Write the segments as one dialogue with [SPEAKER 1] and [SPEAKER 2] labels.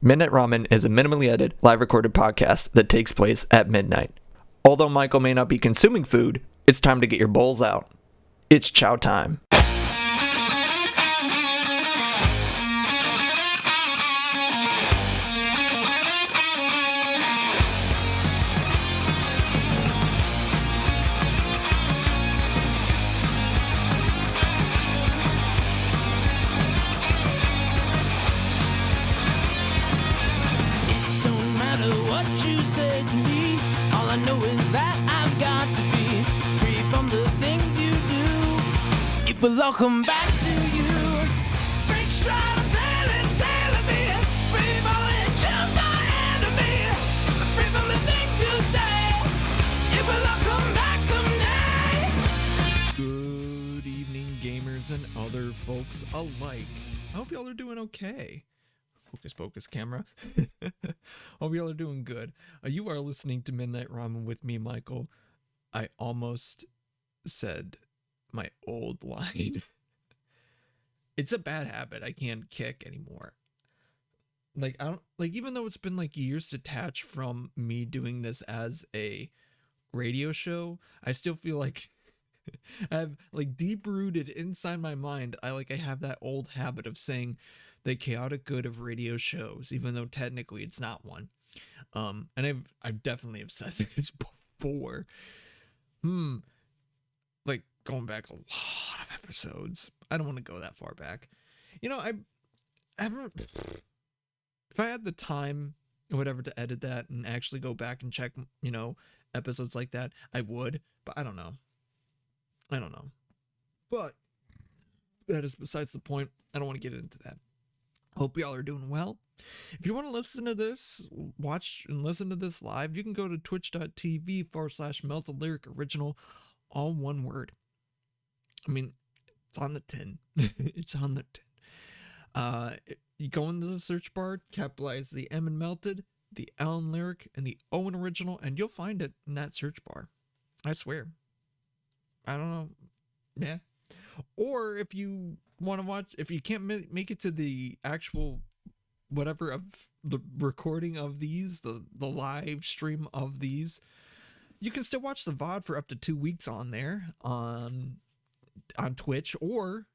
[SPEAKER 1] Midnight Ramen is a minimally edited, live recorded podcast that takes place at midnight. Although Michael may not be consuming food, it's time to get your bowls out. It's chow time.
[SPEAKER 2] But welcome back to you. Break stride, sailing beer. Free falling, just my enemy. Free from the things you say. It will all come back someday.
[SPEAKER 3] Good evening, gamers and other folks alike. I hope y'all are doing okay. Focus, camera. Hope y'all are doing good. You are listening to Midnight Ramen with me, Michael. I almost said my old line. It's a bad habit I can't kick anymore. Like, I don't like, even though it's been like years detached from me doing this as a radio show, I still feel like I have like deep rooted inside my mind. I have that old habit of saying the chaotic good of radio shows, even though technically it's not one. And I've definitely have said this before. Like, going back a lot of episodes. I don't want to go that far back. You know, I haven't. If I had the time or whatever to edit that and actually go back and check, you know, episodes like that, I would. But I don't know. But that is besides the point. I don't want to get into that. Hope y'all are doing well. If you want to listen to this, watch and listen to this live, you can go to twitch.tv/Melt the Lyric Original. All one word. I mean, it's on the tin. It's on the tin. You go into the search bar, capitalize the M in Melted, the L in Lyric, and the O in Original, and you'll find it in that search bar. I swear. I don't know. Yeah. Or if you want to watch, if you can't make it to the actual whatever of the recording of these, the live stream of these, you can still watch the VOD for up to 2 weeks on there on Twitch, or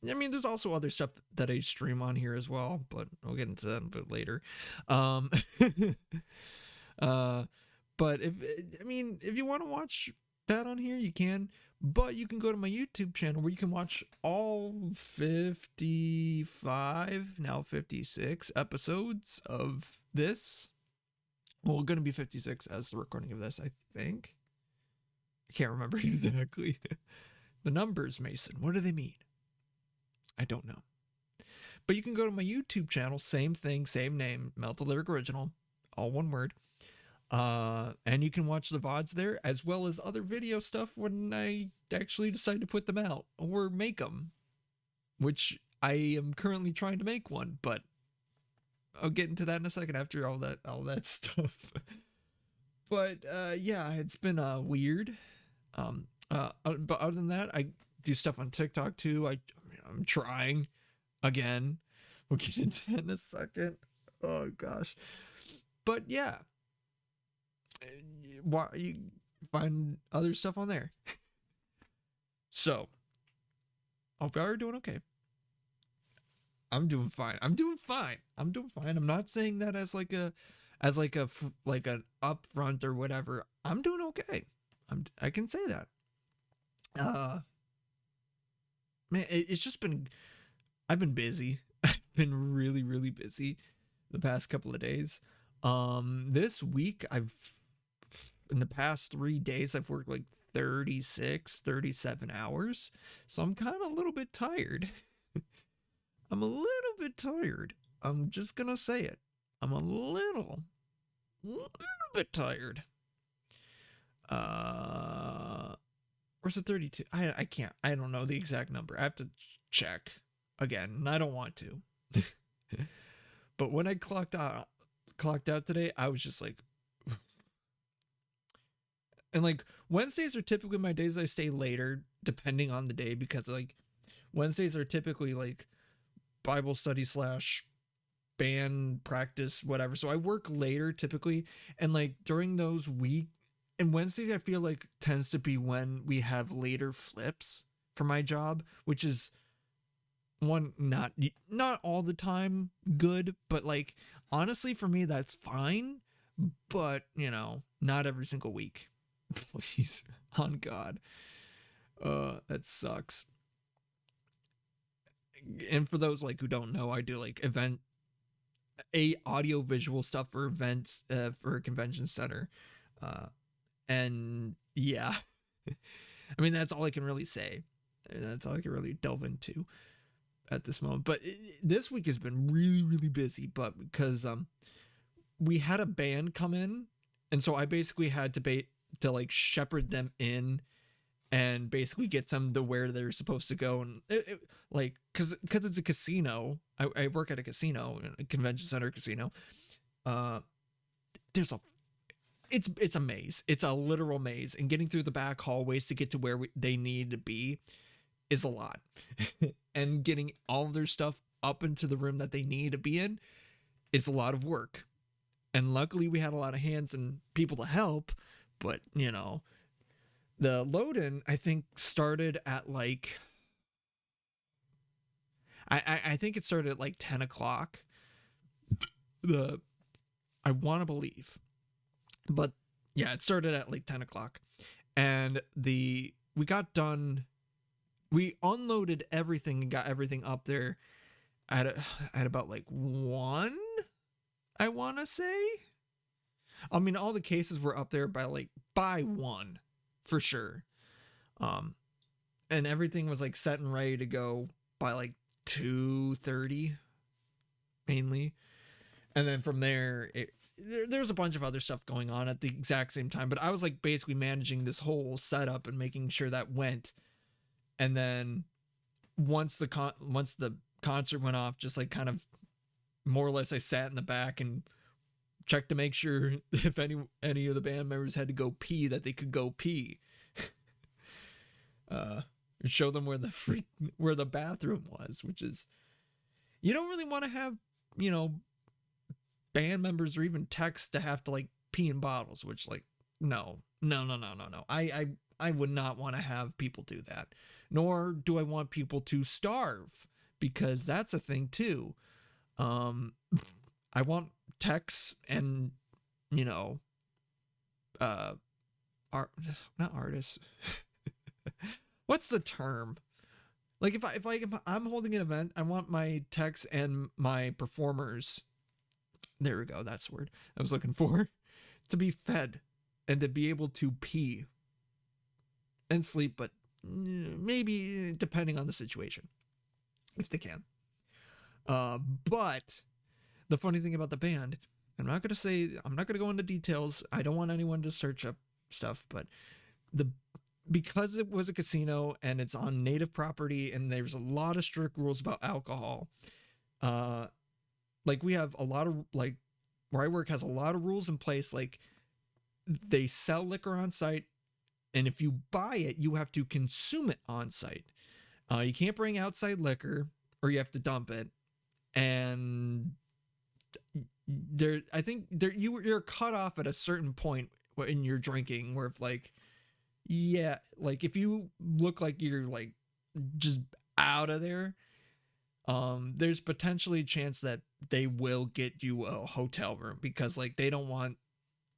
[SPEAKER 3] I mean, there's also other stuff that I stream on here as well, but I'll get into that a bit later. But if you want to watch that on here, you can, but you can go to my YouTube channel where you can watch all 55, now 56 episodes of this. Well, going to be 56 as the recording of this, I think. I can't remember exactly. The numbers, Mason, what do they mean? I don't know. But you can go to my YouTube channel, same thing, same name, Melt the Lyric Original, all one word. And you can watch the VODs there, as well as other video stuff when I actually decide to put them out or make them, which I am currently trying to make one, but I'll get into that in a second after all that stuff. But yeah, it's been weird. But other than that, I do stuff on TikTok too. I'm trying again. We'll get into that in a second. Oh gosh. But yeah, you find other stuff on there. So, hope y'all are doing okay. I'm doing fine. I'm not saying that as like an upfront or whatever. I'm doing okay. I can say that. Man, it's just been, I've been busy. I've been really, really busy the past couple of days. This week in the past 3 days, I've worked like 37 hours. So I'm kind of a little bit tired. I'm a little bit tired. I'm just gonna say it. I'm a little bit tired. Or is it 32? I can't. I don't know the exact number. I have to check again, and I don't want to. But when I clocked out today, I was just like, and like Wednesdays are typically my days I stay later, depending on the day, because like Wednesdays are typically like Bible study / band practice, whatever. So I work later typically, and like during those and Wednesdays I feel like tends to be when we have later flips for my job, which is one, not all the time good, but like honestly for me that's fine, but you know, not every single week. Please, on God. That sucks. And for those like who don't know, I do like audio visual stuff for events, for a convention center. And yeah, I mean, that's all I can really say. That's all I can really delve into at this moment. But this week has been really, really busy, but because, we had a band come in, and so I basically had to like shepherd them in and basically get them to where they're supposed to go. And like, cause it's a casino. I work at a casino, a convention center casino. It's a maze. It's a literal maze, and getting through the back hallways to get to where they need to be is a lot. And getting all of their stuff up into the room that they need to be in is a lot of work. And luckily we had a lot of hands and people to help, but you know, the load-in, I think, started at like, I think it started at like 10 o'clock. I want to believe. But yeah, it started at like 10 o'clock. And we got done. We unloaded everything and got everything up there at about like 1, I want to say. I mean, all the cases were up there by 1. For sure. And everything was like set and ready to go by like 2:30 mainly. And then from there, there's a bunch of other stuff going on at the exact same time, but I was like basically managing this whole setup and making sure that went. And then once the concert went off, just like kind of more or less I sat in the back and check to make sure if any of the band members had to go pee, that they could go pee. Show them where the bathroom was, which is, you don't really want to have, you know, band members or even techs to have to like pee in bottles, which like, no. I would not want to have people do that. Nor do I want people to starve, because that's a thing too. I want techs and, you know, not artists. What's the term? Like if I'm holding an event, I want my techs and my performers, there we go, that's the word I was looking for, to be fed and to be able to pee and sleep, but maybe depending on the situation, if they can. But the funny thing about the band, I'm not going to go into details. I don't want anyone to search up stuff, but because it was a casino and it's on native property and there's a lot of strict rules about alcohol, like we have a lot of, like, where I work has a lot of rules in place. Like, they sell liquor on site, and if you buy it, you have to consume it on site. You can't bring outside liquor, or you have to dump it. And you're cut off at a certain point in your drinking, where if like, yeah, like if you look like you're like just out of there, there's potentially a chance that they will get you a hotel room, because like they don't want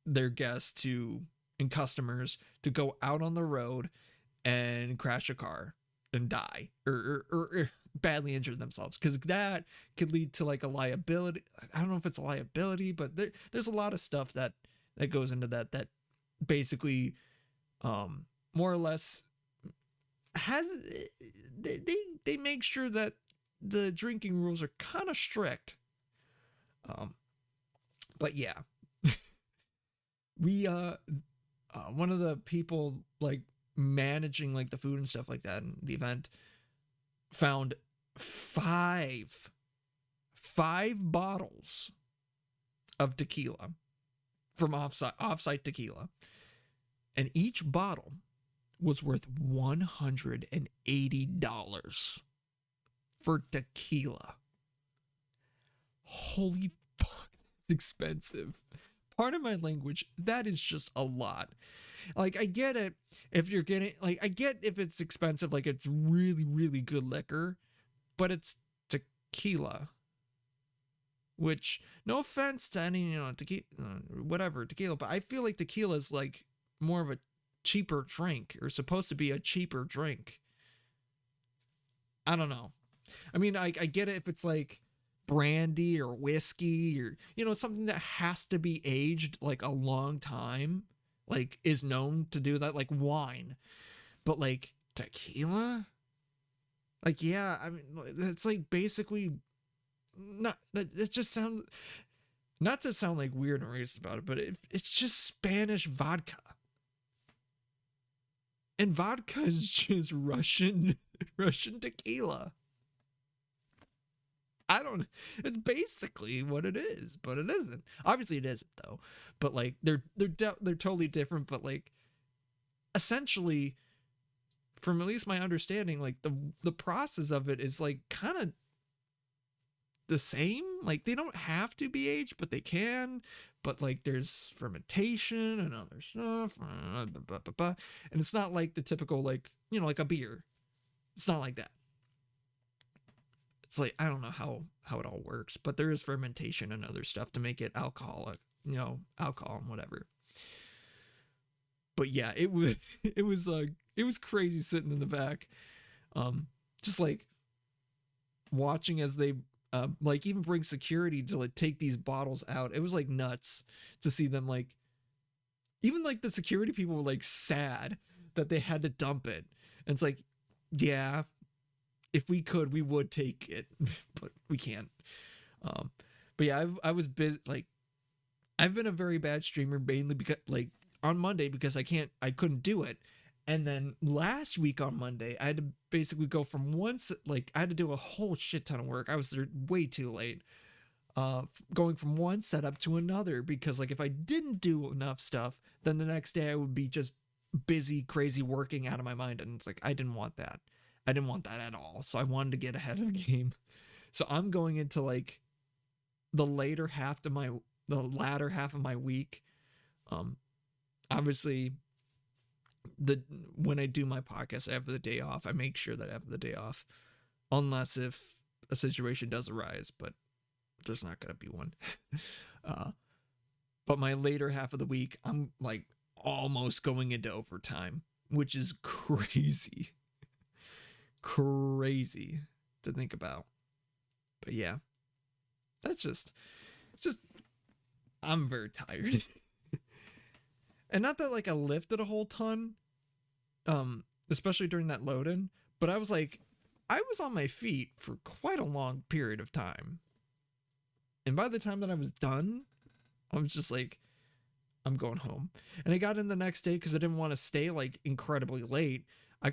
[SPEAKER 3] their guests and customers to go out on the road and crash a car and die or badly injure themselves, because that could lead to like a liability. I don't know if it's a liability, but there's a lot of stuff that goes into that basically more or less has they make sure that the drinking rules are kind of strict. But yeah, we one of the people like managing like the food and stuff like that in the event found five bottles of tequila from offsite tequila, and each bottle was worth $180 for tequila. Holy fuck, it's expensive. Pardon my language, that is just a lot. Like, I get it if you're getting, like, I get if it's expensive, like, it's really, really good liquor, but it's tequila. Which, no offense to any, tequila, whatever, tequila, but I feel like tequila is, like, more of a cheaper drink, or supposed to be a cheaper drink. I don't know. I mean, I get it if it's, like, brandy or whiskey or, something that has to be aged, like, a long time, like, is known to do that, like wine. But, like, tequila? Like, yeah, I mean, it's, like, basically... Not that it just sounds, not to sound like weird and racist about it, but it's just Spanish vodka, and vodka is just Russian tequila. I don't. It's basically what it is, but it isn't. Obviously, it isn't though. But like they're totally different. But like essentially, from at least my understanding, like the process of it is like kind of the same. Like they don't have to be aged, but they can. But like there's fermentation and other stuff, and it's not like the typical like like a beer. It's not like that. It's like I don't know how it all works, but there is fermentation and other stuff to make it alcoholic, alcohol and whatever. But yeah, it was crazy sitting in the back, just like watching as they like even bring security to like take these bottles out. It was like nuts to see them, like even like the security people were like sad that they had to dump it. And it's like, yeah, if we could, we would take it, but we can't. But yeah, I was busy. Like I've been a very bad streamer mainly because like on Monday because I couldn't do it. And then last week on Monday, I had to basically go from I had to do a whole shit ton of work. I was there way too late, going from one setup to another because like if I didn't do enough stuff, then the next day I would be just busy, crazy working out of my mind. And it's like, I didn't want that. I didn't want that at all. So I wanted to get ahead of the game. So I'm going into like the latter half of my week. Obviously, when I do my podcast, I have the day off. I make sure that I have the day off, unless if a situation does arise, but there's not gonna be one. But my later half of the week, I'm like almost going into overtime, which is crazy to think about. But yeah, that's just I'm very tired. And not that like I lifted a whole ton, especially during that load-in, but I was on my feet for quite a long period of time. And by the time that I was done, I was just like, I'm going home. And I got in the next day because I didn't want to stay like incredibly late. I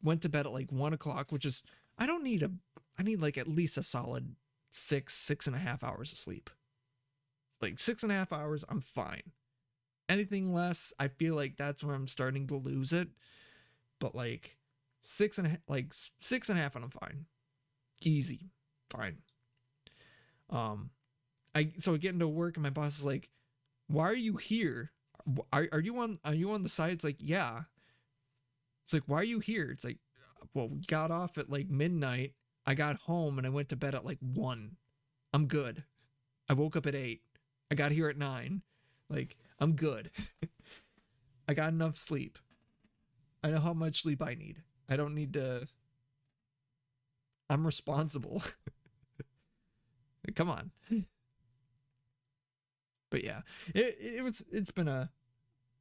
[SPEAKER 3] went to bed at like 1 o'clock, which is, I need like at least a solid 6.5 hours of sleep. Like 6.5 hours, I'm fine. Anything less, I feel like that's where I'm starting to lose it. But like 6.5, and I'm fine. Easy, fine. I get into work and my boss is like, "Why are you here? Are you on the side?" It's like, "Yeah." It's like, "Why are you here?" It's like, "Well, we got off at like midnight. I got home and I went to bed at like 1. I'm good. I woke up at 8. I got here at 9. Like, I'm good. I got enough sleep. I know how much sleep I need. I don't need to. I'm responsible." Come on. But yeah, it's been a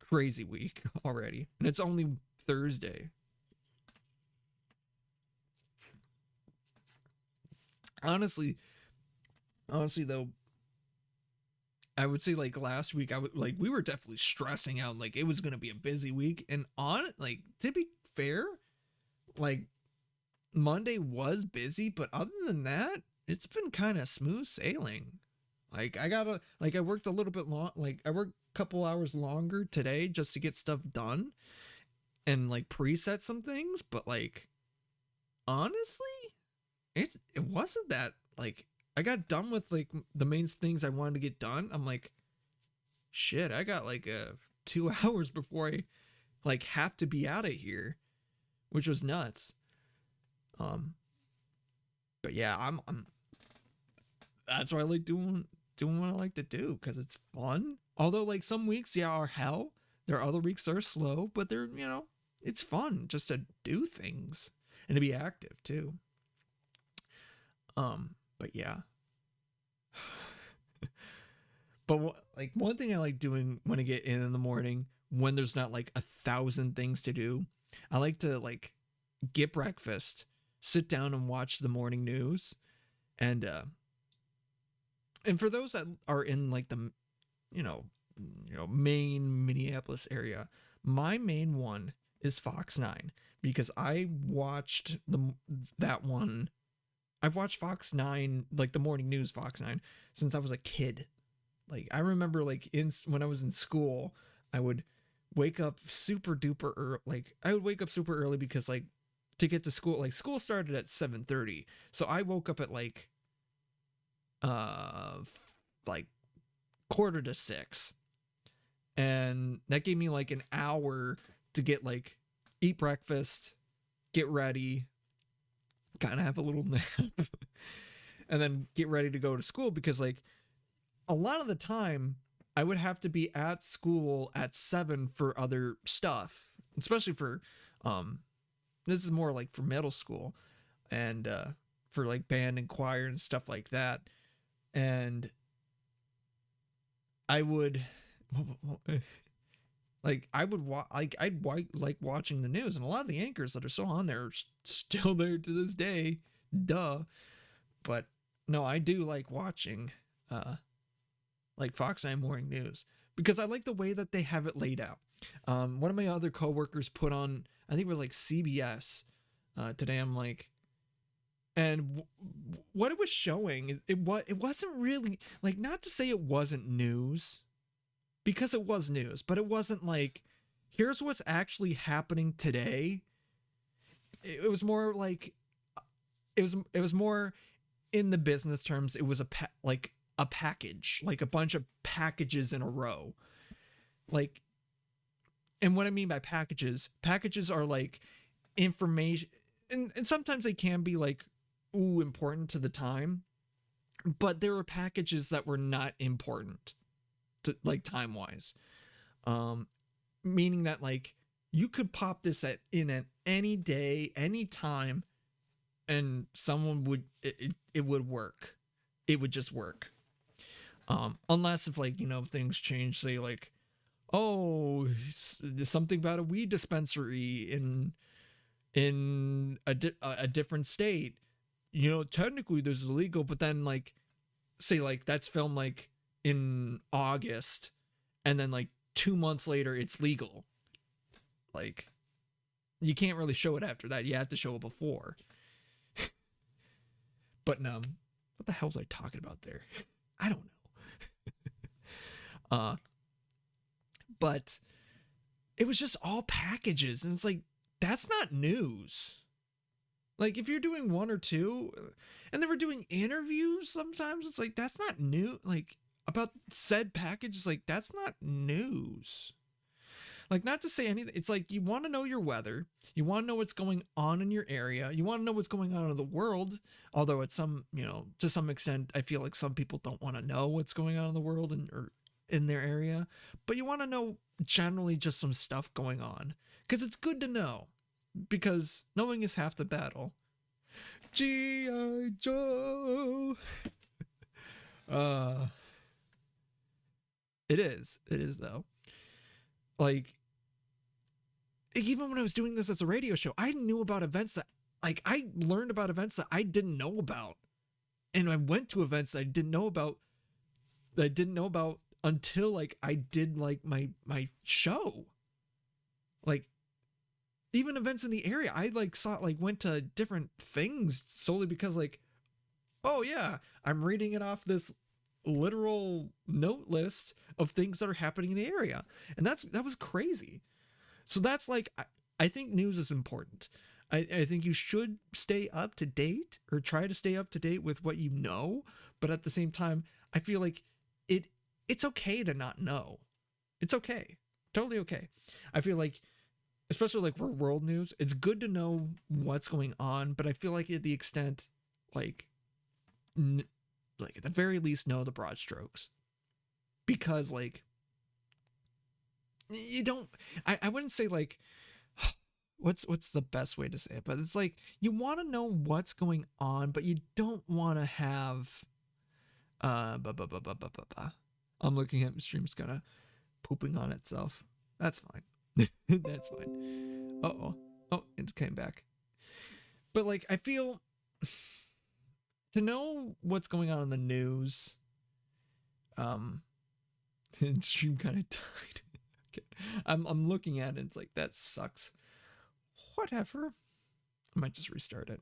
[SPEAKER 3] crazy week already, and it's only Thursday. Honestly though, I would say like last week we were definitely stressing out, like it was gonna be a busy week, and to be fair, like Monday was busy, but other than that, it's been kind of smooth sailing. Like I worked a little bit long, like I worked a couple hours longer today just to get stuff done and like preset some things, but like honestly, it wasn't that like I got done with like the main things I wanted to get done. I'm like, shit, I got like 2 hours before I like have to be out of here, which was nuts. But yeah, I'm that's why I like doing what I like to do, because it's fun. Although like some weeks, yeah, are hell. There are other weeks that are slow, but they're, you know, it's fun just to do things and to be active too. But yeah. But like one thing I like doing when I get in the morning, when there's not like 1,000 things to do, I like to like get breakfast, sit down and watch the morning news, and for those that are in like the you know main Minneapolis area, my main one is Fox 9, because I watched that one. I've watched Fox 9, like the morning news Fox 9, since I was a kid. Like I remember like when I was in school, I would wake up super duper early. Like I would wake up super early because like to get to school, like school started at 7:30. So I woke up at like 5:45. And that gave me like an hour to get like eat breakfast, get ready, kind of have a little nap, and then get ready to go to school, because like a lot of the time I would have to be at school at 7 for other stuff, especially for this is more like for middle school, and for like band and choir and stuff like that. And I would like I'd like watching the news, and a lot of the anchors that are still on there are still there to this day, duh. But no, I do like watching like Fox 9 morning news, because I like the way that they have it laid out. One of my other coworkers put on, I think it was like CBS today. I'm like, and what it was showing, it wasn't really like, not to say it wasn't news, because it was news, but it wasn't like, here's what's actually happening today. It was more like, it was more in the business terms. It was a package, like a bunch of packages in a row. Like, and what I mean by packages are like information, and sometimes they can be like, ooh, important to the time, but there were packages that were not important to like time wise. Meaning that like you could pop this in at any day, any time, and someone would, it would work. It would just work. Unless if like, you know, things change, say like, oh, something about a weed dispensary in a different state, you know, technically this is illegal, but then like, say like that's filmed like in August, and then like 2 months later it's legal. Like you can't really show it after that. You have to show it before. But no, what the hell was I talking about there? I don't know. But it was just all packages, and it's like, that's not news. Like if you're doing one or two, and they were doing interviews sometimes, it's like, that's not new. Like about said package, like that's not news. Like, not to say anything, it's like, you want to know your weather, you want to know what's going on in your area, you want to know what's going on in the world. Although at some, you know, to some extent, I feel like some people don't want to know what's going on in the world or in their area, but you want to know generally just some stuff going on, because it's good to know, because knowing is half the battle. G.I. Joe. It is though. Like, even when I was doing this as a radio show, I knew about events that, like, I learned about events that I didn't know about, and I went to events that I didn't know about until like I did like my show. Like even events in the area, I like went to different things solely because like, oh yeah, I'm reading it off this literal note list of things that are happening in the area, and that was crazy. So that's like, I think news is important. I think you should stay up to date or try to stay up to date with what you know, but at the same time, I feel like it's okay to not know. It's okay. Totally okay. I feel like, especially like for world news, it's good to know what's going on, but I feel like at the extent, like at the very least, know the broad strokes, because like you don't. I wouldn't say like what's the best way to say it, but it's like you want to know what's going on, but you don't want to have I'm looking at my stream's kind of pooping on itself. That's fine. That's fine. Oh, it came back. But like, I feel to know what's going on in the news. And stream kind of died. Okay. I'm looking at it. And it's like, that sucks. Whatever. I might just restart it.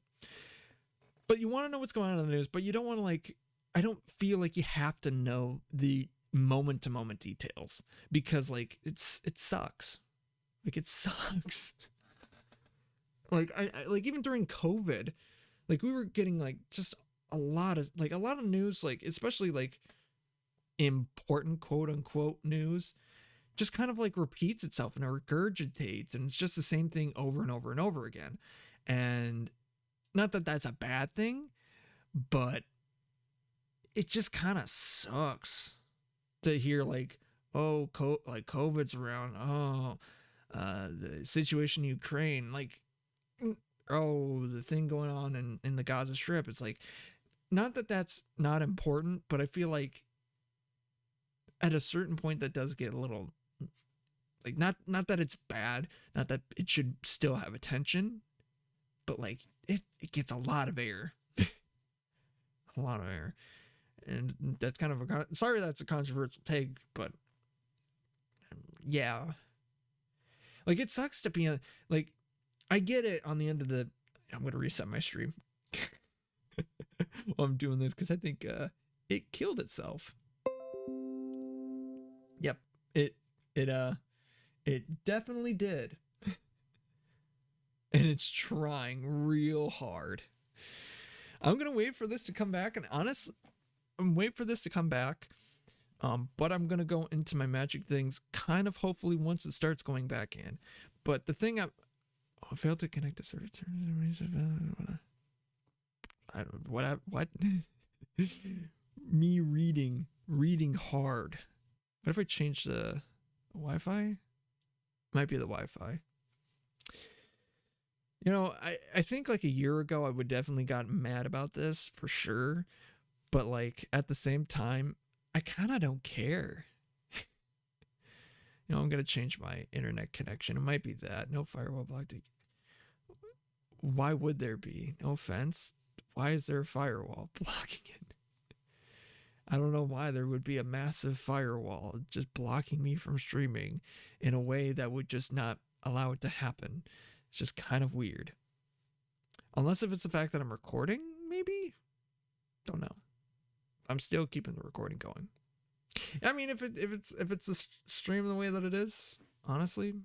[SPEAKER 3] But you want to know what's going on in the news, but you don't want to like. I don't feel like you have to know the moment to moment details, because like it sucks. Like it sucks. Like I like even during COVID, like we were getting like just a lot of news, like especially like important quote unquote news, just kind of like repeats itself and it regurgitates, and it's just the same thing over and over and over again. And not that that's a bad thing, but it just kind of sucks to hear like, oh, like COVID's around. Oh, the situation in Ukraine, like, oh, the thing going on in the Gaza Strip. It's like, not that that's not important, but I feel like at a certain point that does get a little, like, not that it's bad, not that it should still have attention, but like it gets a lot of air. A lot of air. And that's kind of sorry that's a controversial take, but yeah, like it sucks to be like, I get it on the end of the. I'm gonna reset my stream while I'm doing this, because I think it killed itself. Yep, it definitely did, and it's trying real hard. I'm gonna wait for this to come back, and honestly, wait for this to come back. But I'm gonna go into my magic things kind of hopefully once it starts going back in. But the thing I failed to connect to server. What? Me reading hard. What if I change the Wi-Fi? Might be the Wi-Fi. You know, I think like a year ago I would definitely got mad about this for sure. But like at the same time, I kind of don't care. You know, I'm going to change my internet connection. It might be that. No firewall blocked. Why would there be? No offense. Why is there a firewall blocking it? I don't know why there would be a massive firewall just blocking me from streaming in a way that would just not allow it to happen. It's just kind of weird. Unless if it's the fact that I'm recording, maybe? Don't know. I'm still keeping the recording going. I mean, if it's the stream the way that it is, honestly.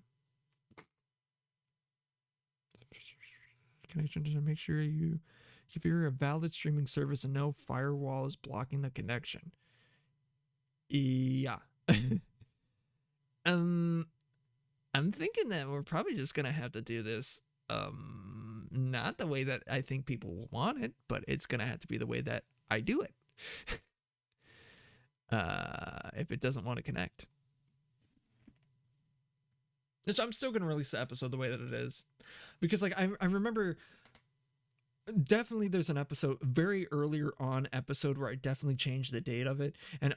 [SPEAKER 3] Connection to make sure you configure a valid streaming service and no firewall is blocking the connection. Yeah. I'm thinking that we're probably just gonna have to do this. Not the way that I think people want it, but it's gonna have to be the way that I do it. If it doesn't want to connect. So I'm still going to release the episode the way that it is. Because like I remember definitely there's an episode very earlier on episode where I definitely changed the date of it. And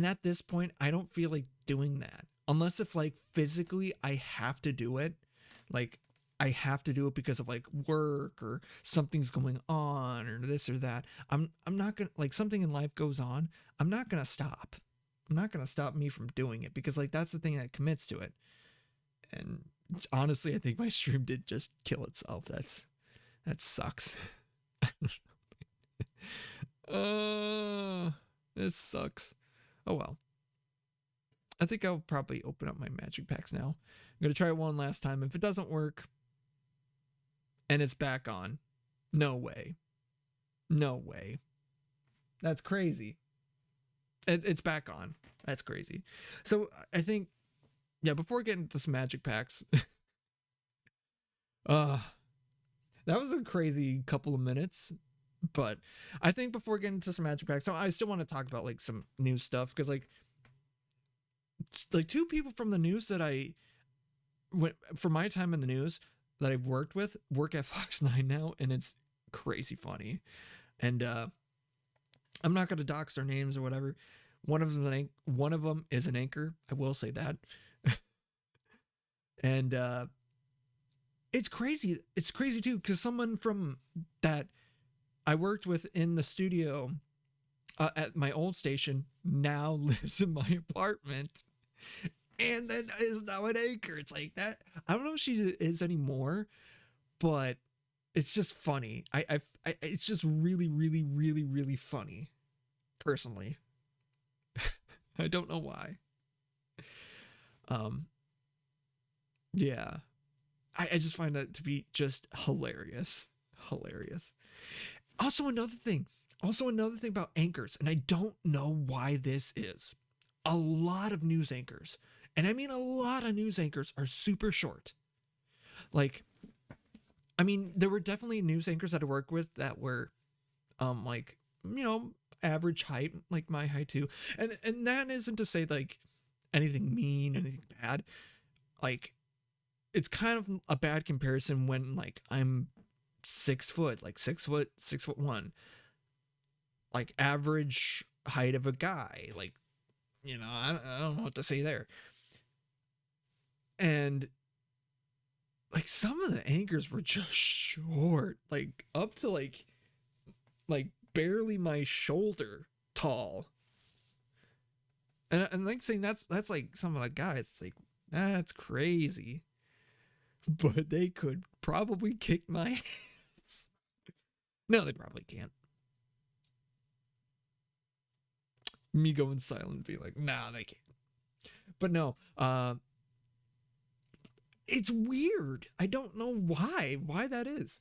[SPEAKER 3] at this point, I don't feel like doing that. Unless if like physically I have to do it. Like I have to do it because of like work or something's going on or this or that. I'm not going to, like, something in life goes on. I'm not going to stop. I'm not going to stop me from doing it, because like that's the thing that commits to it. And honestly, I think my stream did just kill itself. That sucks. This sucks. Oh well. I think I'll probably open up my magic packs now. I'm going to try it one last time. If it doesn't work, and it's back on. No way. No way. That's crazy. It's back on. That's crazy. So I think, yeah, before getting into some magic packs, that was a crazy couple of minutes. But I think before getting into some magic packs, so I still want to talk about like some news stuff, because like two people from the news that I went for my time in the news that I've worked with work at Fox 9 now, and it's crazy funny. And I'm not going to dox their names or whatever. One of them is an anchor. I will say that. And it's crazy. It's crazy too, because someone from that I worked with in the studio at my old station now lives in my apartment, and then is now an anchor. It's like that. I don't know if she is anymore, but it's just funny. It's just really, really, really, really funny. Personally, I don't know why. Yeah, I just find that to be just hilarious. Also another thing about anchors, and I don't know why this is. A lot of news anchors, and I mean a lot of news anchors, are super short. Like, I mean, there were definitely news anchors that I worked with that were, like, you know, average height, like my height too. And that isn't to say like anything mean, anything bad. Like, it's kind of a bad comparison when like I'm 6 foot, like 6'1", like average height of a guy, like, you know, I don't know what to say there. And like some of the anchors were just short, like up to like barely my shoulder tall. And like saying that's like some of the guys, it's like, that's crazy. But they could probably kick my ass. No, they probably can't. Me going silent and be like, nah, they can't. But no, it's weird. I don't know why that is.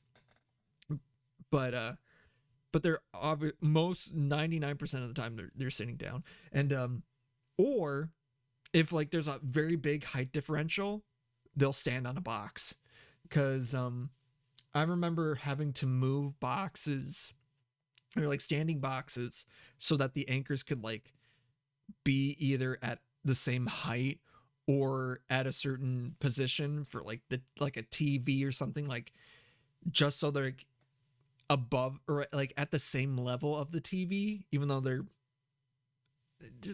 [SPEAKER 3] But they're most 99% of the time they're sitting down. And or if like there's a very big height differential, they'll stand on a box. Because I remember having to move boxes, or like standing boxes, so that the anchors could like be either at the same height or at a certain position for like a TV or something, like just so they're like above or like at the same level of the TV, even though they're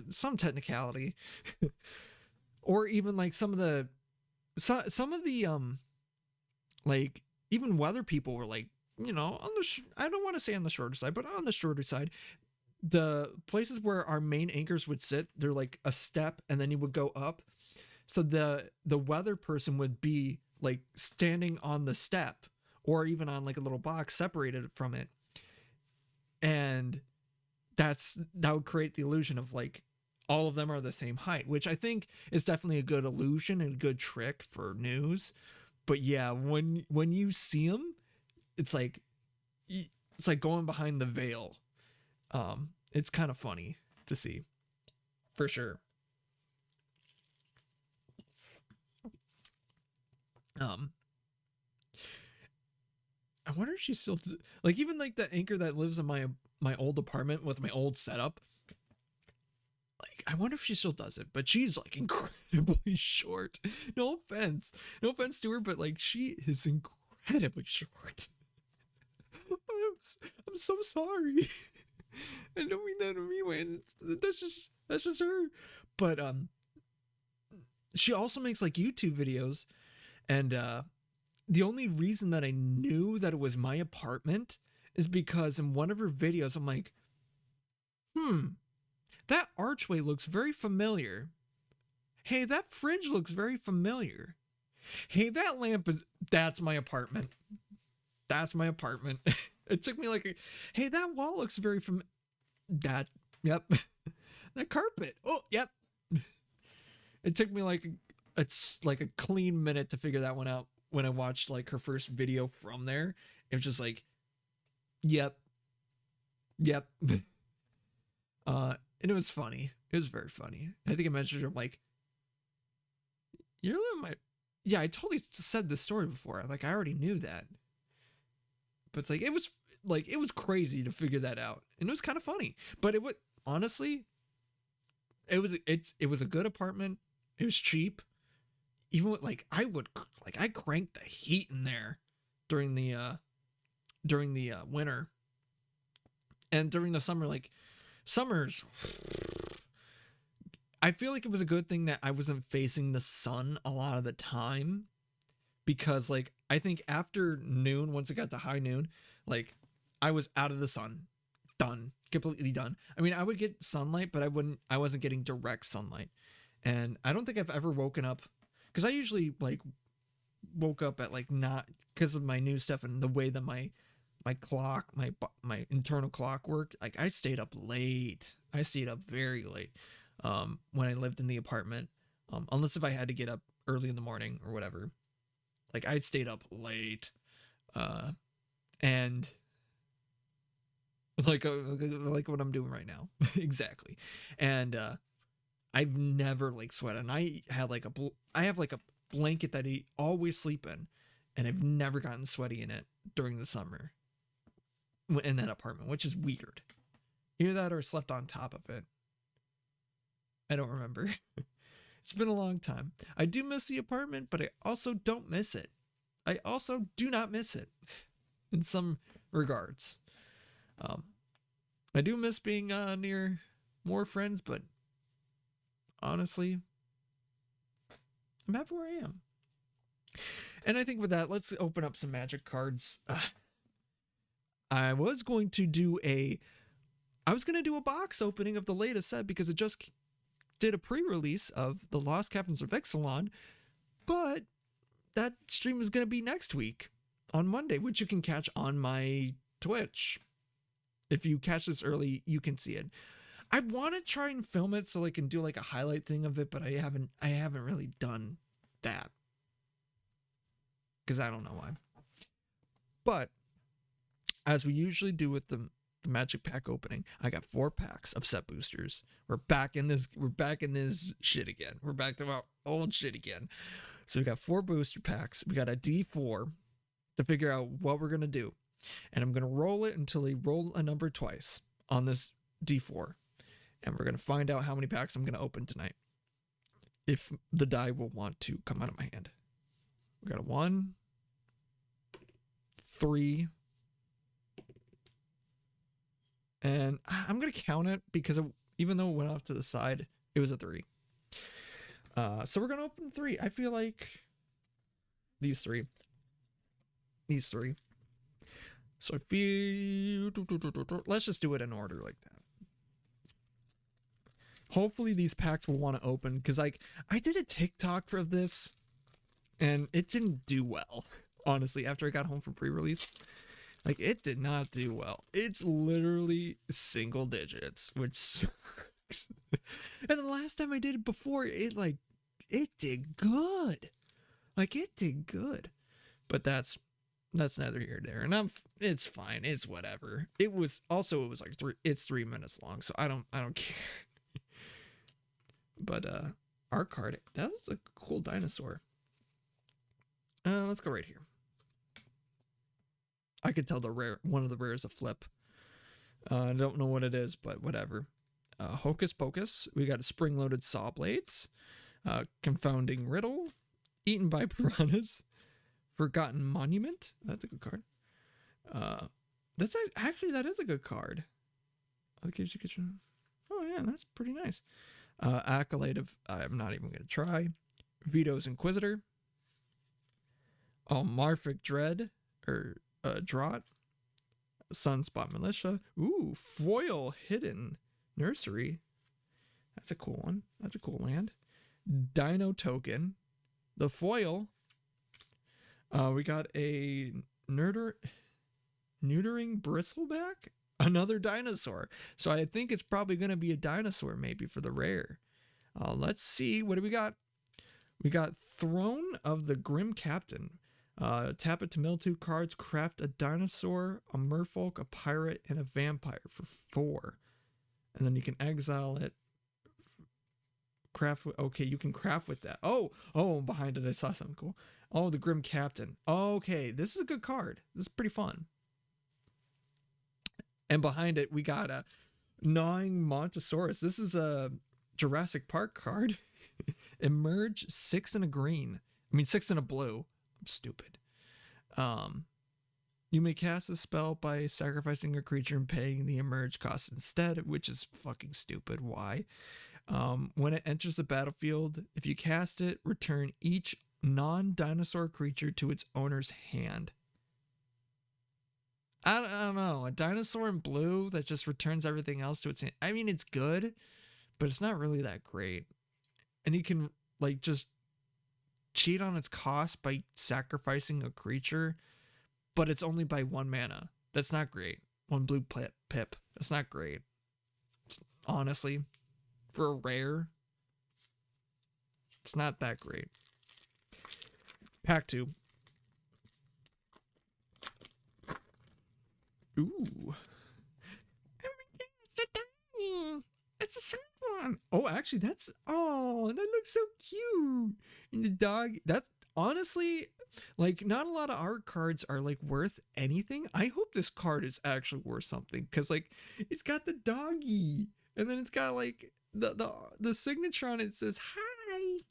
[SPEAKER 3] some technicality. Or even like some of the like even weather people were like, you know, on the I don't want to say on the shorter side, but on the shorter side, the places where our main anchors would sit, they're like a step and then you would go up. So the weather person would be like standing on the step or even on like a little box separated from it. And that would create the illusion of like all of them are the same height, which I think is definitely a good illusion and a good trick for news. But yeah, when you see them, it's like going behind the veil. It's kind of funny to see, for sure. I wonder if she's still like, even like the anchor that lives in my old apartment with my old setup. Like, I wonder if she still does it, but she's like incredibly short. No offense to her, but like she is incredibly short. I'm so sorry. I don't mean that in a mean way. That's just her. But she also makes like YouTube videos, and the only reason that I knew that it was my apartment is because in one of her videos I'm like, that archway looks very familiar. Hey, that fridge looks very familiar. Hey, that lamp that's my apartment. That's my apartment. It took me like, hey, that wall looks very yep. That carpet. Oh, yep. It took me like it's like a clean minute to figure that one out. when I watched like her first video from there. It was just like, yep. And it was funny. It was very funny. I think I mentioned her, I'm like, you're living my, yeah, I totally said this story before. Like, I already knew that. But it's like, it was crazy to figure that out. And it was kind of funny. But it would, honestly, it was a good apartment. It was cheap. Even with, I cranked the heat in there during the winter. And during the summer, like, summers, I feel like it was a good thing that I wasn't facing the sun a lot of the time, because like I think after noon, once it got to high noon, like I was out of the sun, done, completely done. I mean, I would get sunlight, but I wasn't getting direct sunlight. And I don't think I've ever woken up, because I usually like woke up at like, not because of my new stuff and the way that my clock, my internal clock worked. Like I stayed up late. I stayed up very late when I lived in the apartment, unless if I had to get up early in the morning or whatever. Like I stayed up late, and like what I'm doing right now. Exactly. And I've never like sweated, and I have like a blanket that I always sleep in, and I've never gotten sweaty in it during the summer in that apartment, which is weird. Either that or slept on top of it. I don't remember. It's been a long time. I do miss the apartment, but I also don't miss it. I also do not miss it in some regards. I do miss being near more friends, but honestly, I'm happy where I am. And I think with that, let's open up some magic cards. I was going to do a box opening of the latest set because it just did a pre-release of The Lost Captains of Ixalan, but that stream is going to be next week on Monday, which you can catch on my Twitch. If you catch this early, you can see it. I want to try and film it so I can do like a highlight thing of it, but I haven't really done that because I don't know why. But as we usually do with the magic pack opening, I got 4 packs of set boosters. We're back in this shit again. We're back to our old shit again. So we got 4 booster packs. We got a D4 to figure out what we're gonna do. And I'm gonna roll it until I roll a number twice on this D4. And we're gonna find out how many packs I'm gonna open tonight, if the die will want to come out of my hand. We got a 1, 3, and I'm going to count it because even though it went off to the side, it was a 3. So we're going to open 3. I feel like these three. So I feel, let's just do it in order like that. Hopefully these packs will want to open, because like I did a TikTok for this and it didn't do well, honestly, after I got home from pre-release. Like, it did not do well. It's literally single digits, which sucks. And the last time I did it before, it did good. Like, it did good. But that's neither here nor there. And it's fine. It's whatever. It was like 3 minutes long, so I don't care. But our card, that was a cool dinosaur. Let's go right here. I could tell one of the rares a flip. I don't know what it is, but whatever. Hocus Pocus. We got a spring-loaded saw blades. Confounding Riddle. Eaten by Piranhas. Forgotten Monument. That's a good card. That is a good card. Oh yeah, that's pretty nice. Accolade of, I'm not even going to try. Vito's Inquisitor. Marfic Dread, or Draught. Sunspot Militia. Ooh, Foil Hidden Nursery. That's a cool one. That's a cool land. Dino Token. The foil. We got a neutering Bristleback. Another dinosaur. So I think it's probably going to be a dinosaur maybe for the rare. Let's see. What do we got? We got Throne of the Grim Captain. Tap it to mill 2 cards. Craft a dinosaur, a merfolk, a pirate, and a vampire for 4. And then you can exile it. Craft. Okay, you can craft with that. Oh, behind it I saw something cool. Oh, the Grim Captain. Okay, this is a good card. This is pretty fun. And behind it we got a Gnawing Montosaurus. This is a Jurassic Park card. Emerge 6 in a green. 6 in a blue. I'm stupid. You may cast a spell by sacrificing a creature and paying the emerge cost instead, which is fucking stupid. Why? When it enters the battlefield, if you cast it, return each non-dinosaur creature to its owner's hand. I don't know. A dinosaur in blue that just returns everything else to its hand. It's good, but it's not really that great. And you can just cheat on its cost by sacrificing a creature, but it's only by 1 mana. That's not great. 1 blue pip. That's not great. Honestly, for a rare, it's not that great. Pack 2. Ooh. That's a sad one. Oh, actually, that looks so cute. And the dog, that honestly, not a lot of art cards are worth anything. I hope this card is actually worth something, because it's got the doggy, and then it's got the signature on it. It says hi.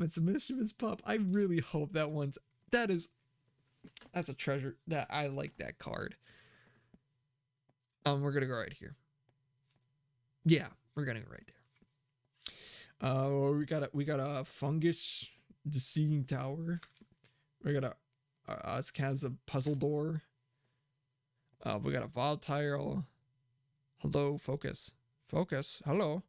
[SPEAKER 3] It's a mischievous pup. I really hope that's a treasure. That I like that card. We're gonna go right here. Yeah, we're gonna go right there. We got a fungus deceiving tower. We got a Azkaza puzzle door. We got a volatile. Hello, focus. Hello.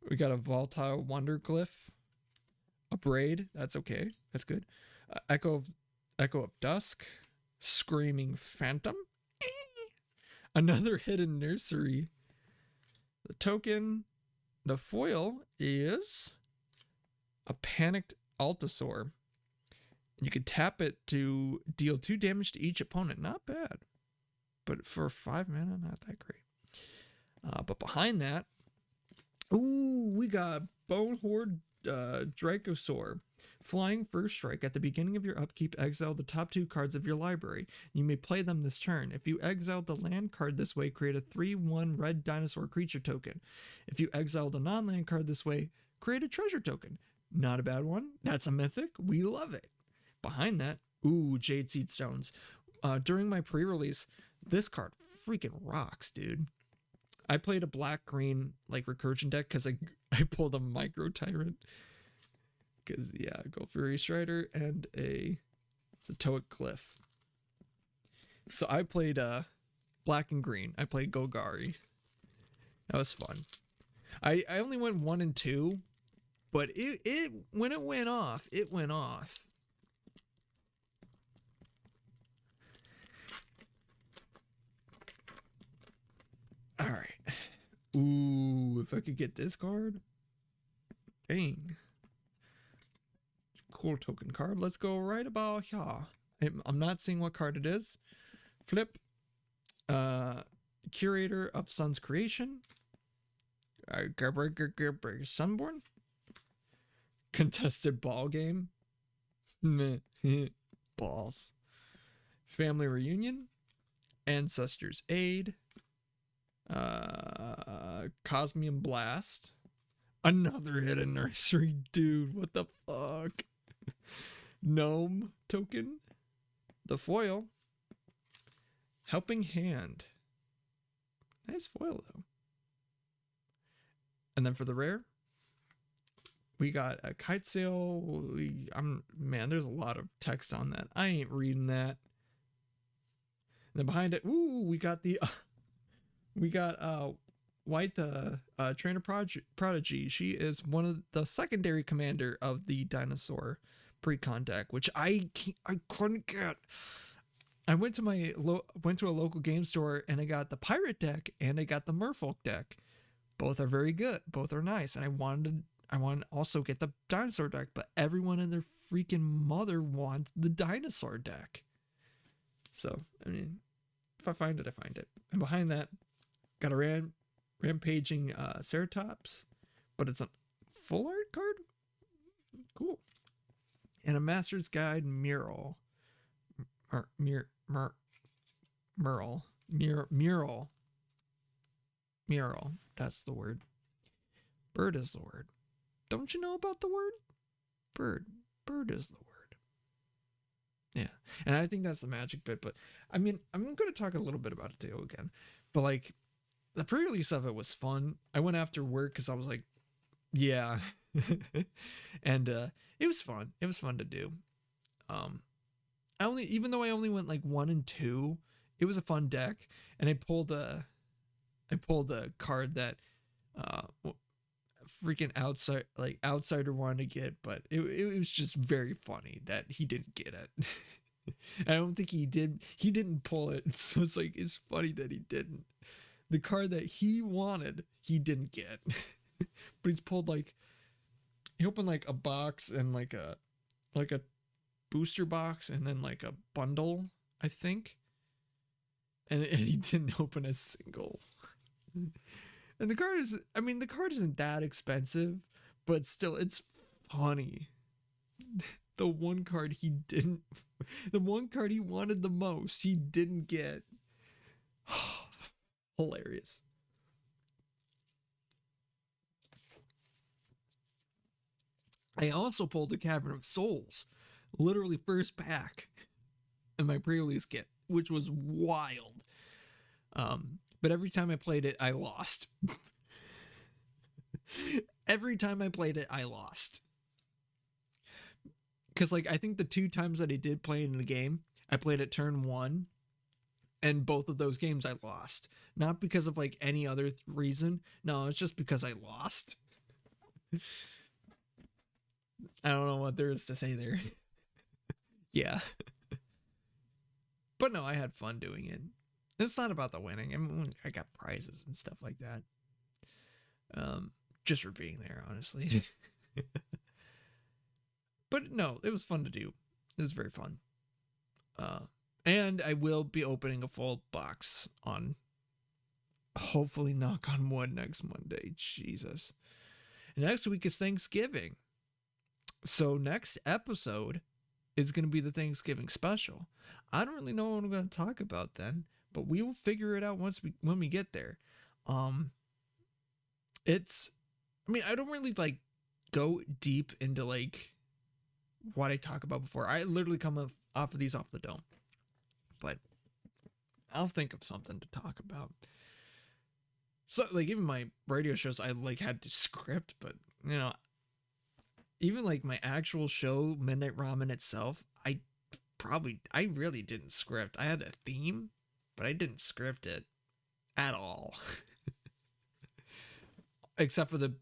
[SPEAKER 3] We got a volatile wonder glyph. A braid. That's okay. That's good. Echo of dusk. Screaming phantom. Another hidden nursery. The token, the foil is a panicked Altasaur. You can tap it to deal 2 damage to each opponent. Not bad. But for 5 mana, not that great. But behind that, we got Bone Horde Dracosaur. Flying first strike. At the beginning of your upkeep, exile the top 2 cards of your library. You may play them this turn. If you exile the land card this way, create a 3/1 red dinosaur creature token. If you exile the non-land card this way, create a treasure token. Not a bad one. That's a mythic. We love it. Behind that, Jade Seed Stones. During my pre-release, this card freaking rocks, dude. I played a black-green recursion deck because I pulled a Micro Tyrant. Because, yeah, go Fury Strider and a Zatoic Cliff. So I played black and green. I played Golgari. That was fun. I only went 1 and 2, but it when it went off, it went off. All right. If I could get this card. Dang. Cool token card. Let's go right about here. I'm not seeing what card it is. Flip. Curator of Sun's Creation. Sunborn. Contested ball game. Balls. Family reunion. Ancestors Aid. Cosmium Blast. Another hidden nursery, dude. What the fuck? Gnome token. The foil. Helping Hand. Nice foil though. And then for the rare, we got a Kite Sail. Man, there's a lot of text on that. I ain't reading that. And then behind it, we got the White Trainer Prodigy. She is one of the secondary commander of the dinosaur pre-con deck, which I couldn't get. I went to a local game store and I got the pirate deck and I got the merfolk deck. Both are very good. Both are nice, and I want to also get the dinosaur deck, but everyone and their freaking mother wants the dinosaur deck. So, I mean, if I find it, I find it. And behind that, got a rampaging Ceratops, but it's a full art card. Cool. And a Master's Guide mural. Mural. That's the word. Bird is the word. Don't you know about the word? Bird. Bird is the word. Yeah. And I think that's the magic bit. But I mean, I'm going to talk a little bit about it too again. But like, the pre-release of it was fun. I went after work because I was like, yeah. And it was fun. It was fun to do. Even though I only went like 1 and 2, it was a fun deck. And I pulled a card that freaking outsider wanted to get, but it was just very funny that he didn't get it. I don't think he didn't pull it. So it's funny that he didn't. The card that he wanted, he didn't get. But he's pulled he opened a box and like a booster box and then like a bundle, I think. And he didn't open a single. And the card isn't that expensive, but still it's funny. The one card he wanted the most, he didn't get. Hilarious. I also pulled the Cavern of Souls, literally first pack in my pre-release kit, which was wild. But every time I played it, I lost. Every time I played it, I lost. Because I think the 2 times that I did play it in a game, I played it turn 1, and both of those games I lost. Not because of any other reason. No, it's just because I lost. I don't know what there is to say there. Yeah. But no, I had fun doing it. It's not about the winning. I mean, I got prizes and stuff like that. Just for being there, honestly. But no, it was fun to do. It was very fun. And I will be opening a full box on, hopefully, knock on wood, next Monday. Jesus. And next week is Thanksgiving. So next episode is going to be the Thanksgiving special. I don't really know what I'm going to talk about then, but we will figure it out when we get there. I don't really go deep into what I talk about before. I literally come off of these off the dome. But I'll think of something to talk about. So even my radio shows, I had to script, but even my actual show, Midnight Ramen itself, I really didn't script. I had a theme, but I didn't script it at all. Except for the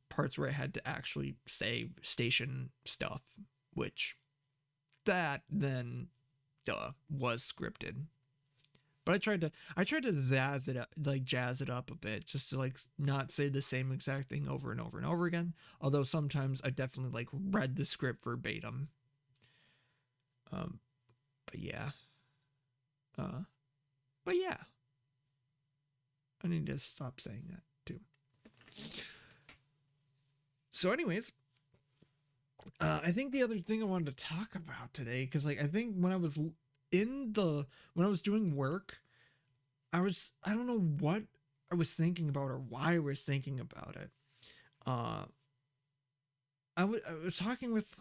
[SPEAKER 3] parts where I had to actually say station stuff, which that then was scripted. But I tried to jazz it up a bit, just to not say the same exact thing over and over and over again. Although sometimes I definitely read the script verbatim. But yeah. I need to stop saying that too. So anyways, I think the other thing I wanted to talk about today, because I think when I was doing work, I don't know what I was thinking about or why I was thinking about it. I was talking with,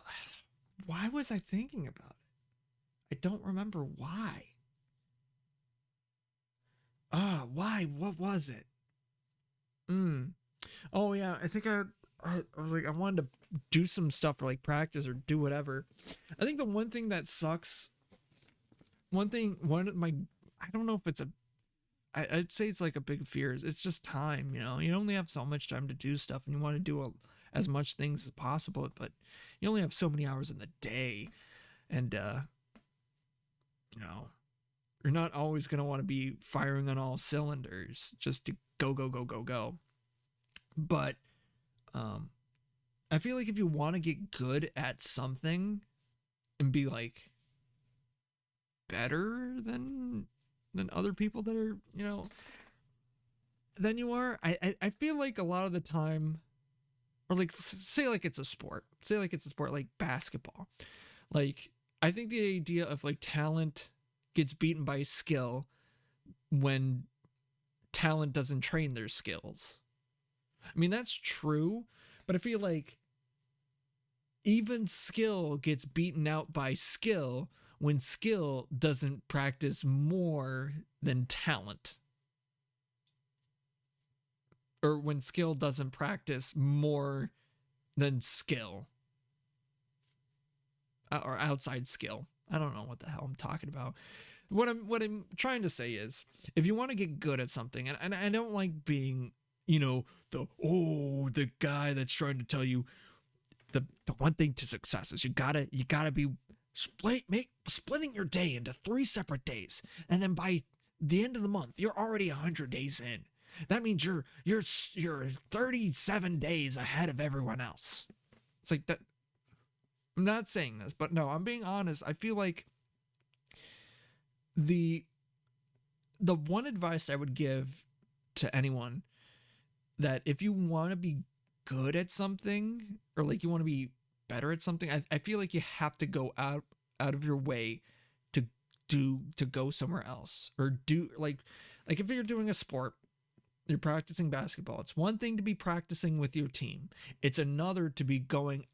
[SPEAKER 3] why was I thinking about it? I don't remember why. Why? What was it? Oh yeah, I think I was I wanted to do some stuff for practice or do whatever. I think the one thing that sucks, I don't know if it's I'd say it's a big fear. It's just time, you only have so much time to do stuff, and you want to do as much things as possible, but you only have so many hours in the day, and you're not always going to want to be firing on all cylinders just to go. But I feel like if you want to get good at something and be like better than other people that are, than you are, I feel like a lot of the time, or like say like it's a sport, like basketball. Like I think the idea of like talent gets beaten by skill when talent doesn't train their skills. I mean, that's true, but I feel like even skill gets beaten out by skill when skill doesn't practice more than talent. Or when skill doesn't practice more than skill. Or outside skill. I don't know what the hell I'm talking about. What I'm trying to say is, if you want to get good at something, and I don't like being, the guy that's trying to tell you the one thing to success is you gotta be splitting your day into 3 separate days, and then by the end of the month you're already 100 days in. That means you're 37 days ahead of everyone else. It's like that. I'm not saying this, but no, I'm being honest. I feel like the one advice I would give to anyone, that if you want to be good at something, or like you want to be better at something, I feel like you have to go out of your way to go somewhere else, or do like if you're doing a sport, you're practicing basketball. It's one thing to be practicing with your team. It's another to be going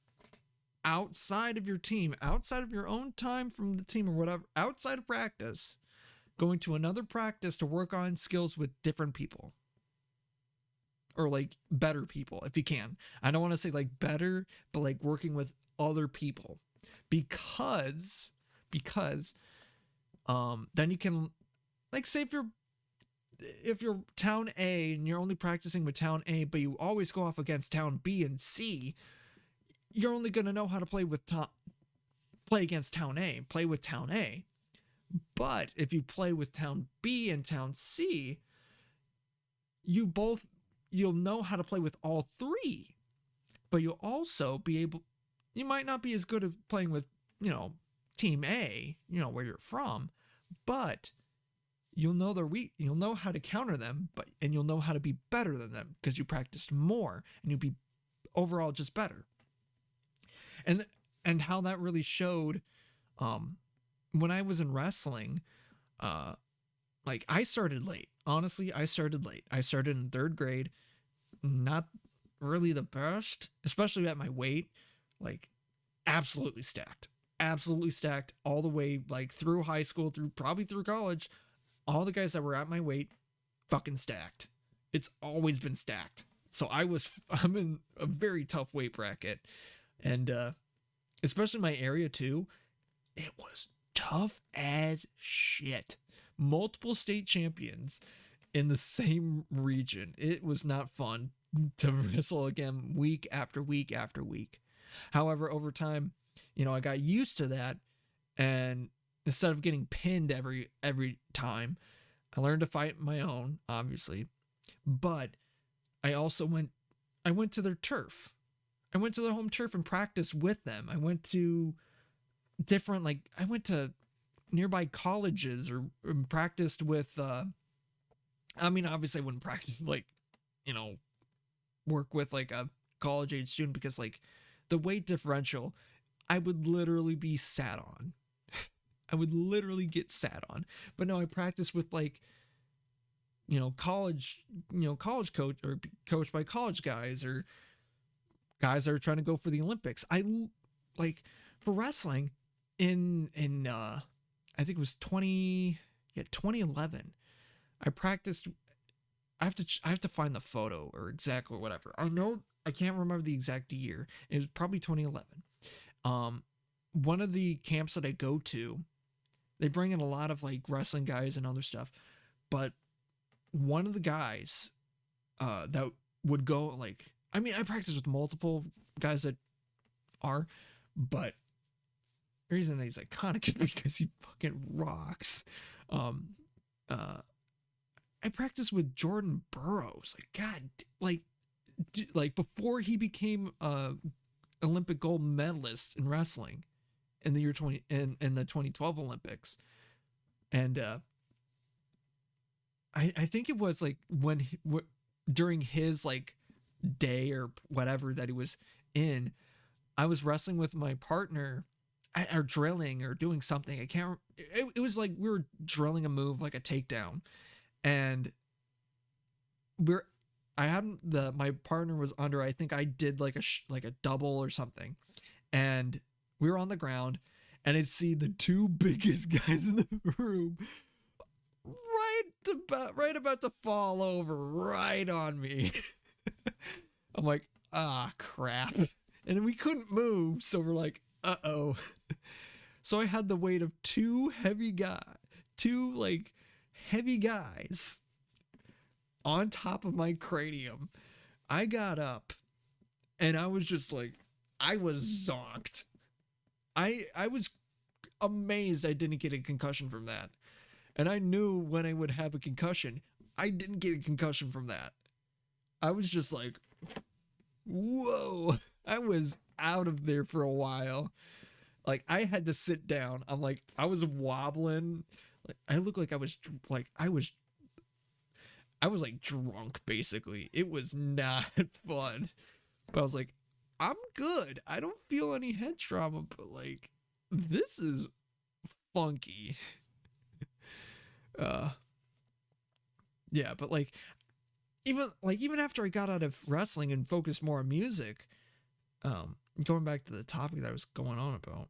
[SPEAKER 3] outside of your team, outside of your own time from the team or whatever, outside of practice, going to another practice to work on skills with different people. Or like better people, if you can. I don't want to say like better, but like working with other people. Because then you can, like, say if you're town A and you're only practicing with town A, but you always go off against town B and C, you're only going to know how to play against town A, play with town A. But if you play with town B and town C, you'll know how to play with all 3. But you'll also you might not be as good at playing with, team A, where you're from, but you'll know they're weak. You'll know how to counter them, and you'll know how to be better than them because you practiced more, and you'll be overall just better. And how that really showed, when I was in wrestling, like I started late. Honestly, I started late. I started in 3rd grade. Not really the best, especially at my weight. Like absolutely stacked all the way, like through high school, probably through college. All the guys that were at my weight, fucking stacked. It's always been stacked. So I'm in a very tough weight bracket. And especially my area too, it was tough as shit. Multiple state champions in the same region. It was not fun to wrestle again week after week after week. However, over time, I got used to that, and instead of getting pinned every time, I learned to fight my own, obviously. But I went to their turf. I went to their home turf and practiced with them. I went to nearby colleges or practiced with, obviously I wouldn't practice work with like a college age student, because like the weight differential, I would literally be sat on. I would literally get sat on. But no, I practiced with like, college coach, or coached by college guys, or guys that are trying to go for the Olympics. I like for wrestling in I think it was 2011. I practiced. I have to find the photo or exactly whatever. I know I can't remember the exact year. It was probably 2011. One of the camps that I go to, they bring in a lot of like wrestling guys and other stuff. But one of the guys that would go, like, I practice with multiple guys that are, but the reason that he's iconic is because he fucking rocks. I practiced with Jordan Burroughs. Like, God, like before he became Olympic gold medalist in wrestling in the year 20 in the 2012 Olympics. And I think it was like when during his like day or whatever that he was in, I was wrestling with my partner or drilling or doing something. I can't. It was like we were drilling a move like a takedown, and I hadn't my partner was under. I think I did like a double or something, and we were on the ground, and I see the two biggest guys in the room right about to fall over right on me. I'm like, ah, crap. And we couldn't move, so we're like, uh-oh. So I had the weight of two heavy guys on top of my cranium. I got up and I was just like, I was zonked. I was amazed I didn't get a concussion from that. And I knew when I would have a concussion, I didn't get a concussion from that. I was just like, whoa. I was out of there for a while. Like, I had to sit down. I'm like, I was wobbling. Like, I looked like I was like drunk, basically. It was not fun. But I was like, I'm good. I don't feel any head trauma, but like, this is funky. Yeah, but like even after I got out of wrestling and focused more on music, going back to the topic that I was going on about,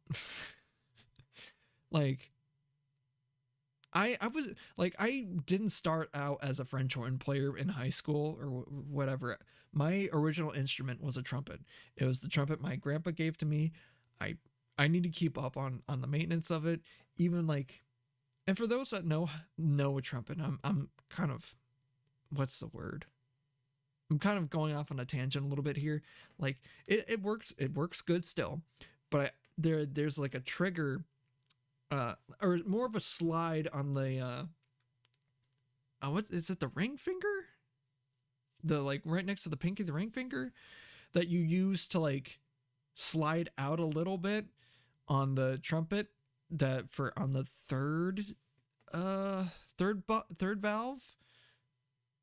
[SPEAKER 3] like I was like, I didn't start out as a French horn player in high school or whatever. My original instrument was a trumpet. It was the trumpet my grandpa gave to me. I need to keep up on the maintenance of it, even like. And for those that know a trumpet, I'm kind of, what's the word? I'm kind of going off on a tangent a little bit here. Like it works good still, but there's like a trigger, or more of a slide on the what is it? The ring finger, the like right next to the pinky, the ring finger, that you use to like slide out a little bit on the trumpet. That for on the third valve,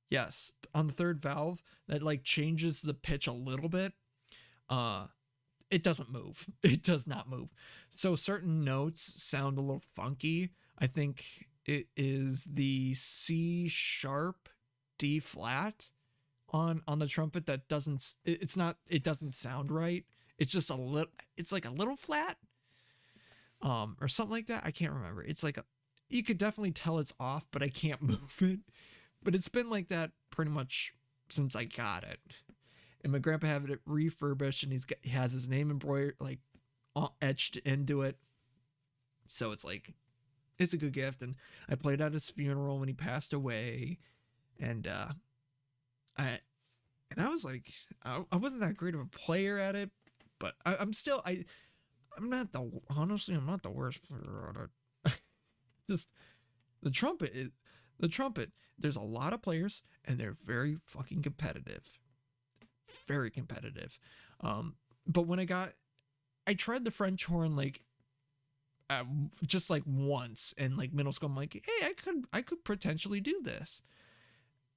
[SPEAKER 3] yes, on the third valve, that like changes the pitch a little bit. It doesn't move. It does not move. So certain notes sound a little funky. I think it is the C sharp D flat on the trumpet that doesn't, it doesn't sound right. It's just it's like a little flat. Or something like that. I can't remember. It's like you could definitely tell it's off, but I can't move it. But it's been like that pretty much since I got it. And my grandpa had it refurbished, and he has his name embroidered, like etched into it. So it's like, it's a good gift. And I played at his funeral when he passed away, and I was like, I wasn't that great of a player at it, but I'm not the worst player on it. Just the trumpet. There's a lot of players, and they're very fucking competitive. Very competitive. But when I tried the French horn like just like once in like middle school. I'm like, hey, I could potentially do this,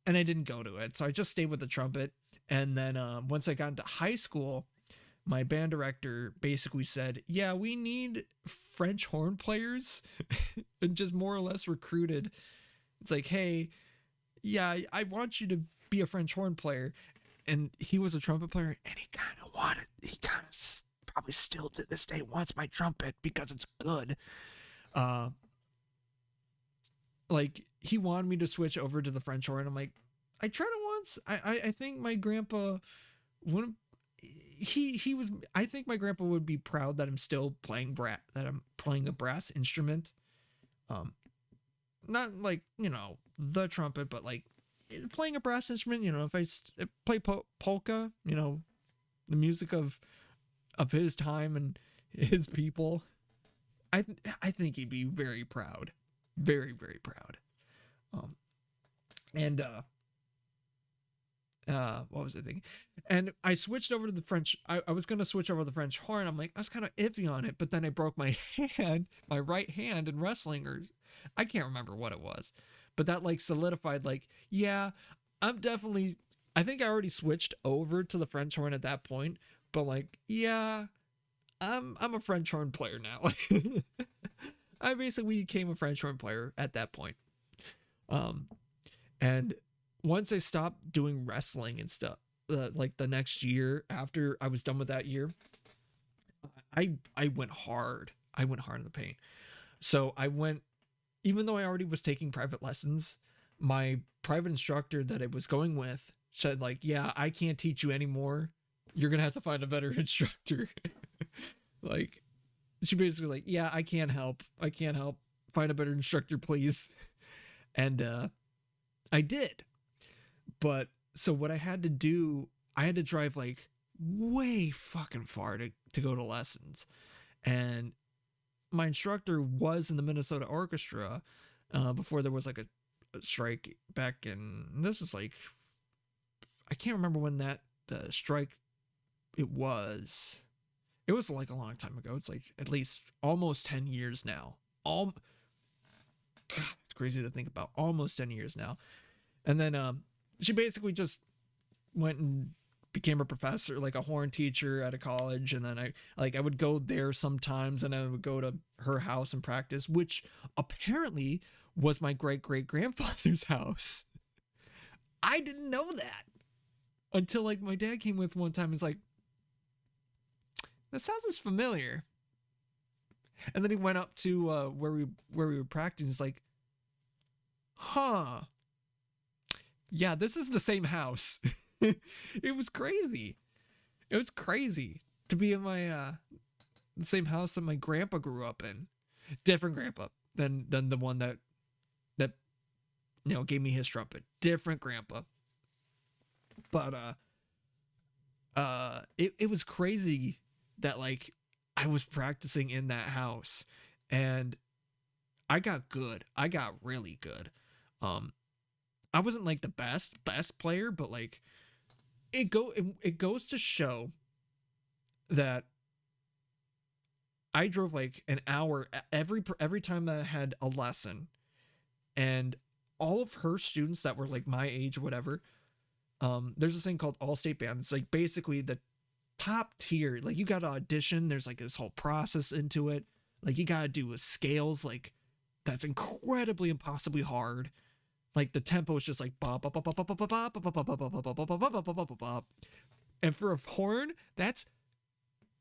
[SPEAKER 3] and I didn't go to it. So I just stayed with the trumpet. And then once I got into high school, my band director basically said, yeah, we need French horn players, and just more or less recruited. It's like, hey, yeah, I want you to be a French horn player. And he was a trumpet player, and he kind of probably still to this day wants my trumpet because it's good. Like, he wanted me to switch over to the French horn. I'm like, I tried it once. I think my grandpa wouldn't. I think my grandpa would be proud that I'm still playing that I'm playing a brass instrument. Not like, the trumpet, but like playing a brass instrument. If I play polka, the music of his time and his people, I think he'd be very proud, very, very proud. What was I thinking? And I switched over to the French. I was gonna switch over to the French horn. I'm like, I was kind of iffy on it, but then I broke my hand, my right hand in wrestling, or I can't remember what it was, but that like solidified. Like, yeah, I'm definitely. I think I already switched over to the French horn at that point, but like, yeah, I'm a French horn player now. I basically became a French horn player at that point. And once I stopped doing wrestling and stuff, like the next year after I was done with that year, I went hard. I went hard in the paint. So I went, even though I already was taking private lessons, my private instructor that I was going with said like, yeah, I can't teach you anymore. You're going to have to find a better instructor. Like, she basically like, yeah, I can't help. Find a better instructor, please. And I did. But so what I had to do, I had to drive like way fucking far to go to lessons. And my instructor was in the Minnesota Orchestra before there was like a strike back in, this was like, I can't remember when that strike it was. It was like a long time ago. It's like at least almost 10 years now. God, it's crazy to think about. Almost 10 years now. And then she basically just went and became a professor, like a horn teacher at a college. And then I would go there sometimes, and I would go to her house and practice, which apparently was my great-great-grandfather's house. I didn't know that until like my dad came with one time. He's like, this house is familiar. And then he went up to where we were practicing. It's like, huh. Yeah, this is the same house. It was crazy. It was crazy to be in my the same house that my grandpa grew up in. Different grandpa than the one that gave me his trumpet. Different grandpa. But it was crazy that like I was practicing in that house, and I got good. I got really good. I wasn't like the best player, but like it goes to show that I drove like an hour every time that I had a lesson, and all of her students that were like my age or whatever, there's this thing called All-State Band. It's like basically the top tier. Like you got to audition. There's like this whole process into it. Like you got to do with scales. Like that's incredibly impossibly hard. Like the tempo is just like bop, bop, bop, bop, bop, bop, bop, bop, bop, bop, bop, bop, bop, bop, bop, bop, bop. And for a horn, that's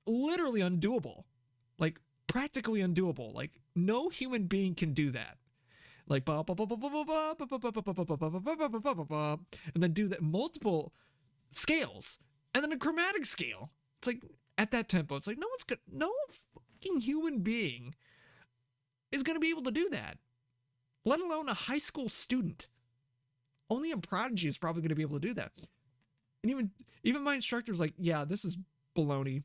[SPEAKER 3] literally undoable. Like practically undoable. Like no human being can do that. Like bop, bop, bop, bop, bop, bop, bop, bop, bop, bop, bop, bop, bop, bop, bop, and then do that multiple scales, and then a chromatic scale. It's like at that tempo, it's like no fucking human being is gonna be able to do that. Let alone a high school student. Only a prodigy is probably going to be able to do that. And even my instructor was like, yeah, this is baloney.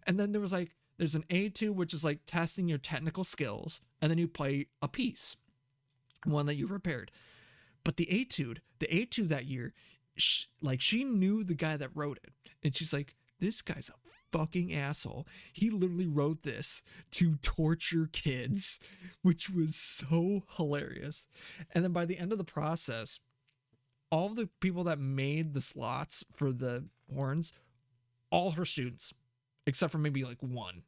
[SPEAKER 3] And then there's an A2, which is like testing your technical skills. And then you play a piece, one that you prepared. But the etude that year, she knew the guy that wrote it. And she's like, this guy's a fucking asshole. He literally wrote this to torture kids, which was so hilarious. And then by the end of the process, all the people that made the slots for the horns, all her students, except for maybe like one.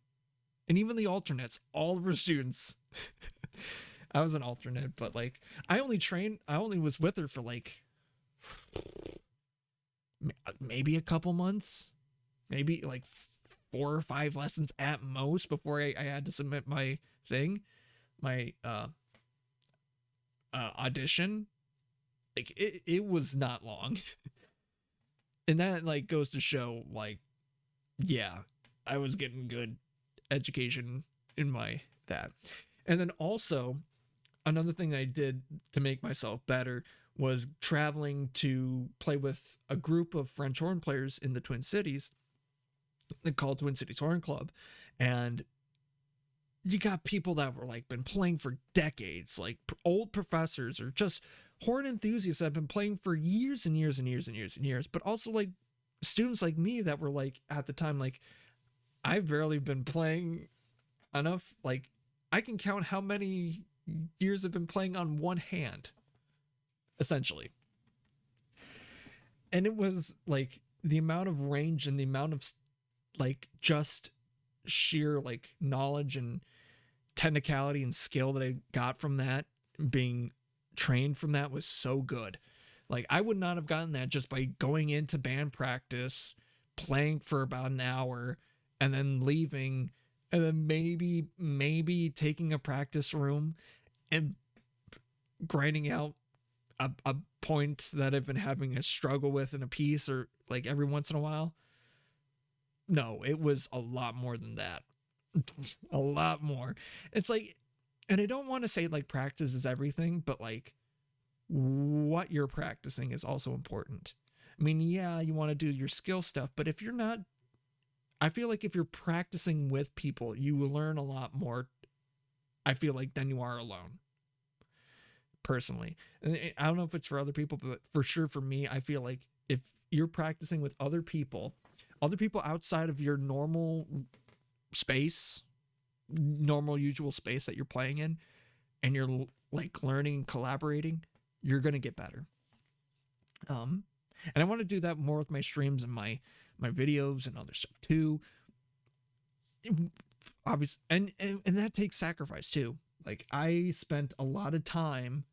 [SPEAKER 3] And even the alternates, all of her students. I was an alternate, but like I only was with her for like maybe a couple months, maybe like 4 or 5 lessons at most before I had to submit my thing, my audition. Like it was not long. And that like goes to show like, yeah, I was getting good education in my that. And then also another thing that I did to make myself better was traveling to play with a group of French horn players in the Twin Cities. They called Twin Cities Horn Club. And you got people that were like been playing for decades, like old professors or just horn enthusiasts that have been playing for years and years and years and years and years, but also like students like me that were like at the time, like I've barely been playing enough. Like I can count how many years I've been playing on one hand, essentially. And it was like the amount of range and the amount of like just sheer like knowledge and technicality and skill that I got from that, being trained from that, was so good. Like I would not have gotten that just by going into band practice, playing for about an hour, and then leaving, and then maybe taking a practice room and grinding out a point that I've been having a struggle with in a piece, or like every once in a while. No, it was a lot more than that. A lot more. It's like, and I don't want to say like practice is everything, but like what you're practicing is also important. I mean, yeah, you want to do your skill stuff, but if you're not, I feel like if you're practicing with people, you will learn a lot more, I feel like, than you are alone. Personally. And I don't know if it's for other people, but for sure for me, I feel like if you're practicing with other people outside of your normal space, normal usual space that you're playing in, and you're like learning and collaborating, you're going to get better. And I want to do that more with my streams and my videos and other stuff too. Obviously, and that takes sacrifice too. Like I spent a lot of time,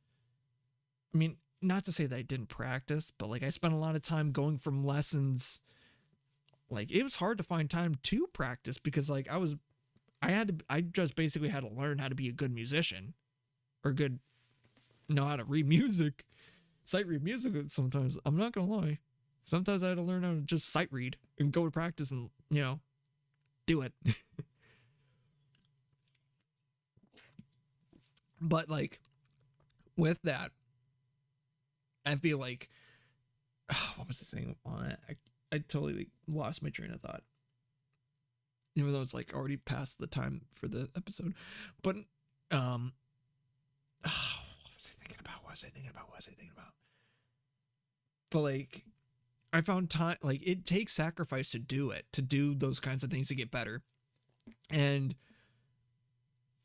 [SPEAKER 3] I mean, not to say that I didn't practice, but like I spent a lot of time going from lessons. Like it was hard to find time to practice because like I just basically had to learn how to be a good musician, or know how to read music, sight read music. Sometimes, I'm not gonna lie, sometimes I had to learn how to just sight read and go to practice and, you know, do it. But like with that, I feel like, what was I saying on it? I totally lost my train of thought, even though it's like already past the time for the episode. But what was I thinking about? But like I found time, like it takes sacrifice to do it, to do those kinds of things to get better. And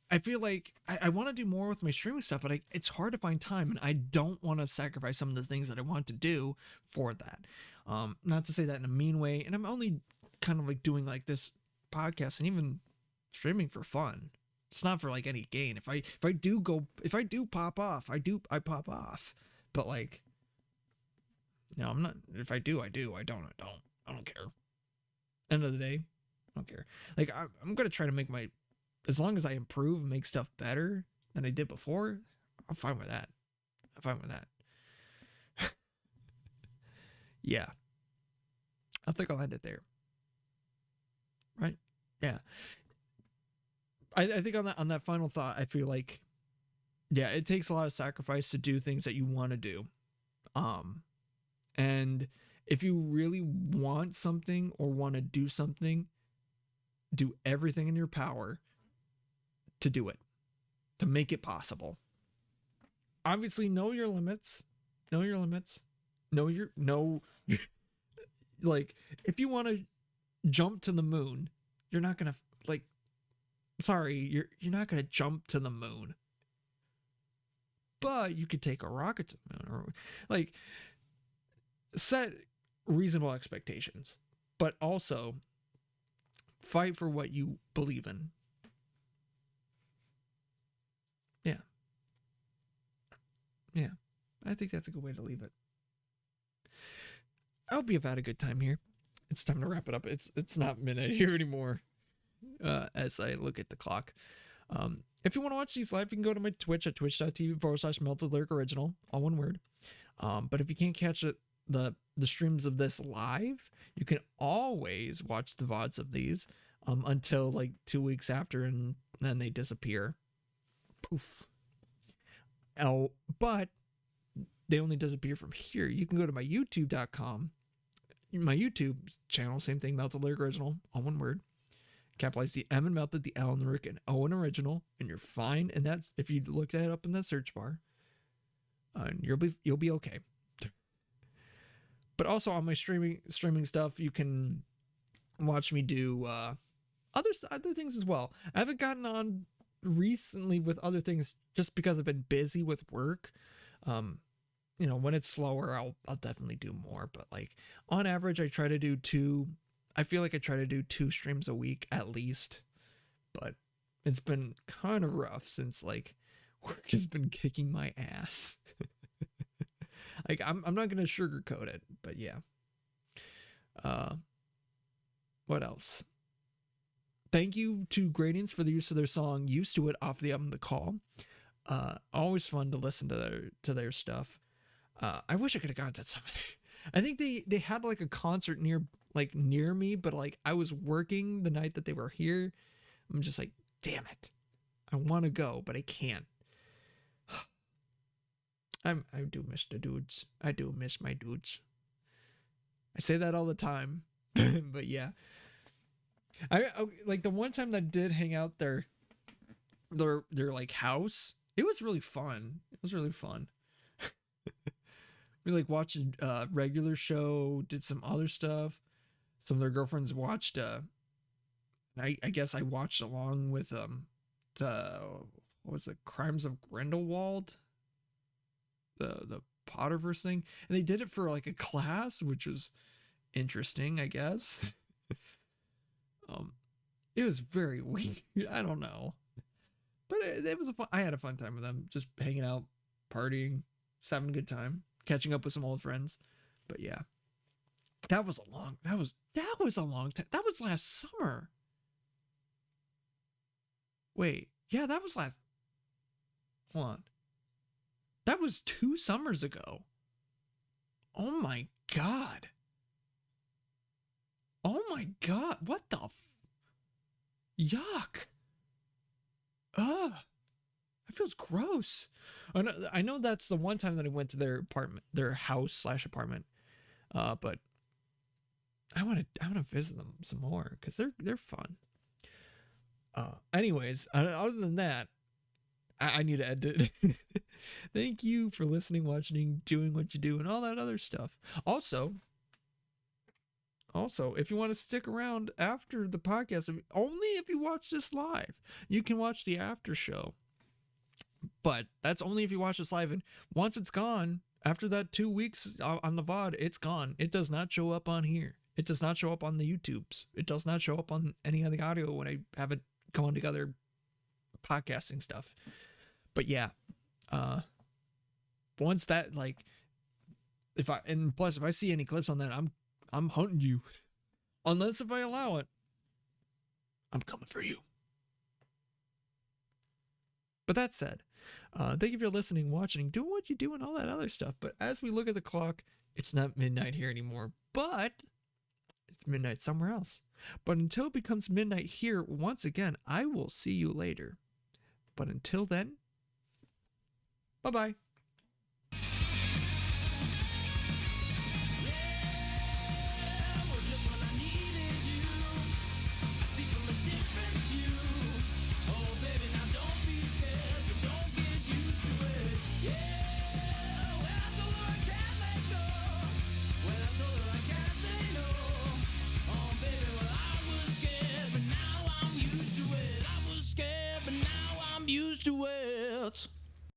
[SPEAKER 3] I feel like I want to do more with my streaming stuff, but it's hard to find time, and I don't want to sacrifice some of the things that I want to do for that. Not to say that in a mean way, and I'm only kind of like doing like this podcast and even streaming for fun. It's not for like any gain. If I do pop off, I pop off. But like, no, I'm not. If I do, I do. I don't care. End of the day, I don't care. Like I'm gonna try to make as long as I improve and make stuff better than I did before, I'm fine with that. Yeah. I think I'll end it there. Right? Yeah. I think on that final thought, I feel like, yeah, it takes a lot of sacrifice to do things that you want to do. And if you really want something or want to do something, do everything in your power to do it, to make it possible. Obviously, know your limits. Like, if you want to jump to the moon, you're not gonna you're not gonna jump to the moon. But you could take a rocket to the moon, or like set reasonable expectations, but also fight for what you believe in. Yeah, I think that's a good way to leave it. I hope you've had a good time here. It's time to wrap it up. It's not midnight here anymore, as I look at the clock. If you want to watch these live, you can go to my Twitch at twitch.tv/Melted Lyric Original, all one word. But if you can't catch the streams of this live, you can always watch the VODs of these until like 2 weeks after, and then they disappear. Poof. Oh, but they only disappear from here. You can go to my youtube.com, my YouTube channel, same thing, Melted Lyric Original, all one word. Capitalize the M and Melted, the L and the Rick, and O and Original, and you're fine. And that's, if you look that up in the search bar. and you'll be okay. But also on my streaming stuff, you can watch me do other things as well. I haven't gotten on recently with other things just because I've been busy with work. You know, when it's slower, I'll definitely do more. But like on average, I try to do two. I feel like I try to do 2 streams a week at least. But it's been kind of rough since like work has been kicking my ass. Like I'm not gonna sugarcoat it, but yeah. What else? Thank you to Gradients for the use of their song "Used to It" off the album The Call. Always fun to listen to their stuff. I wish I could have gone to some of their. I think they had like a concert near me, but like I was working the night that they were here. I'm just like, damn it, I want to go, but I can't. I do miss the dudes. I do miss my dudes. I say that all the time, but yeah. I like the one time that I did hang out their like house. It was really fun. We like watched a regular show, did some other stuff. Some of their girlfriends watched. I guess I watched along with what was it? Crimes of Grindelwald. The Potterverse thing, and they did it for like a class, which was interesting, I guess. It was very weird. I don't know, but it was I had a fun time with them, just hanging out, partying, just having a good time, catching up with some old friends. But yeah, that was a long time. That was last summer. Wait, yeah, that was last. Hold on. That was 2 summers ago. Oh my god. Oh my god. What the yuck. Ugh. That feels gross. I know that's the one time that I went to their apartment, their house/apartment. But I want to visit them some more because they're fun. Anyways, other than that, I need to end it. Thank you for listening, watching, doing what you do, and all that other stuff. Also, if you want to stick around after the podcast, only if you watch this live, you can watch the after show. But that's only if you watch this live. And once it's gone, after that 2 weeks on the VOD, it's gone. It does not show up on here. It does not show up on the YouTubes. It does not show up on any of the audio when I have it going together podcasting stuff. But yeah, once that, like, if I see any clips on that, I'm hunting you. Unless if I allow it, I'm coming for you. But that said, thank you for listening, watching, doing what you do, and all that other stuff. But as we look at the clock, it's not midnight here anymore, but it's midnight somewhere else. But until it becomes midnight here, once again, I will see you later. But until then, bye-bye.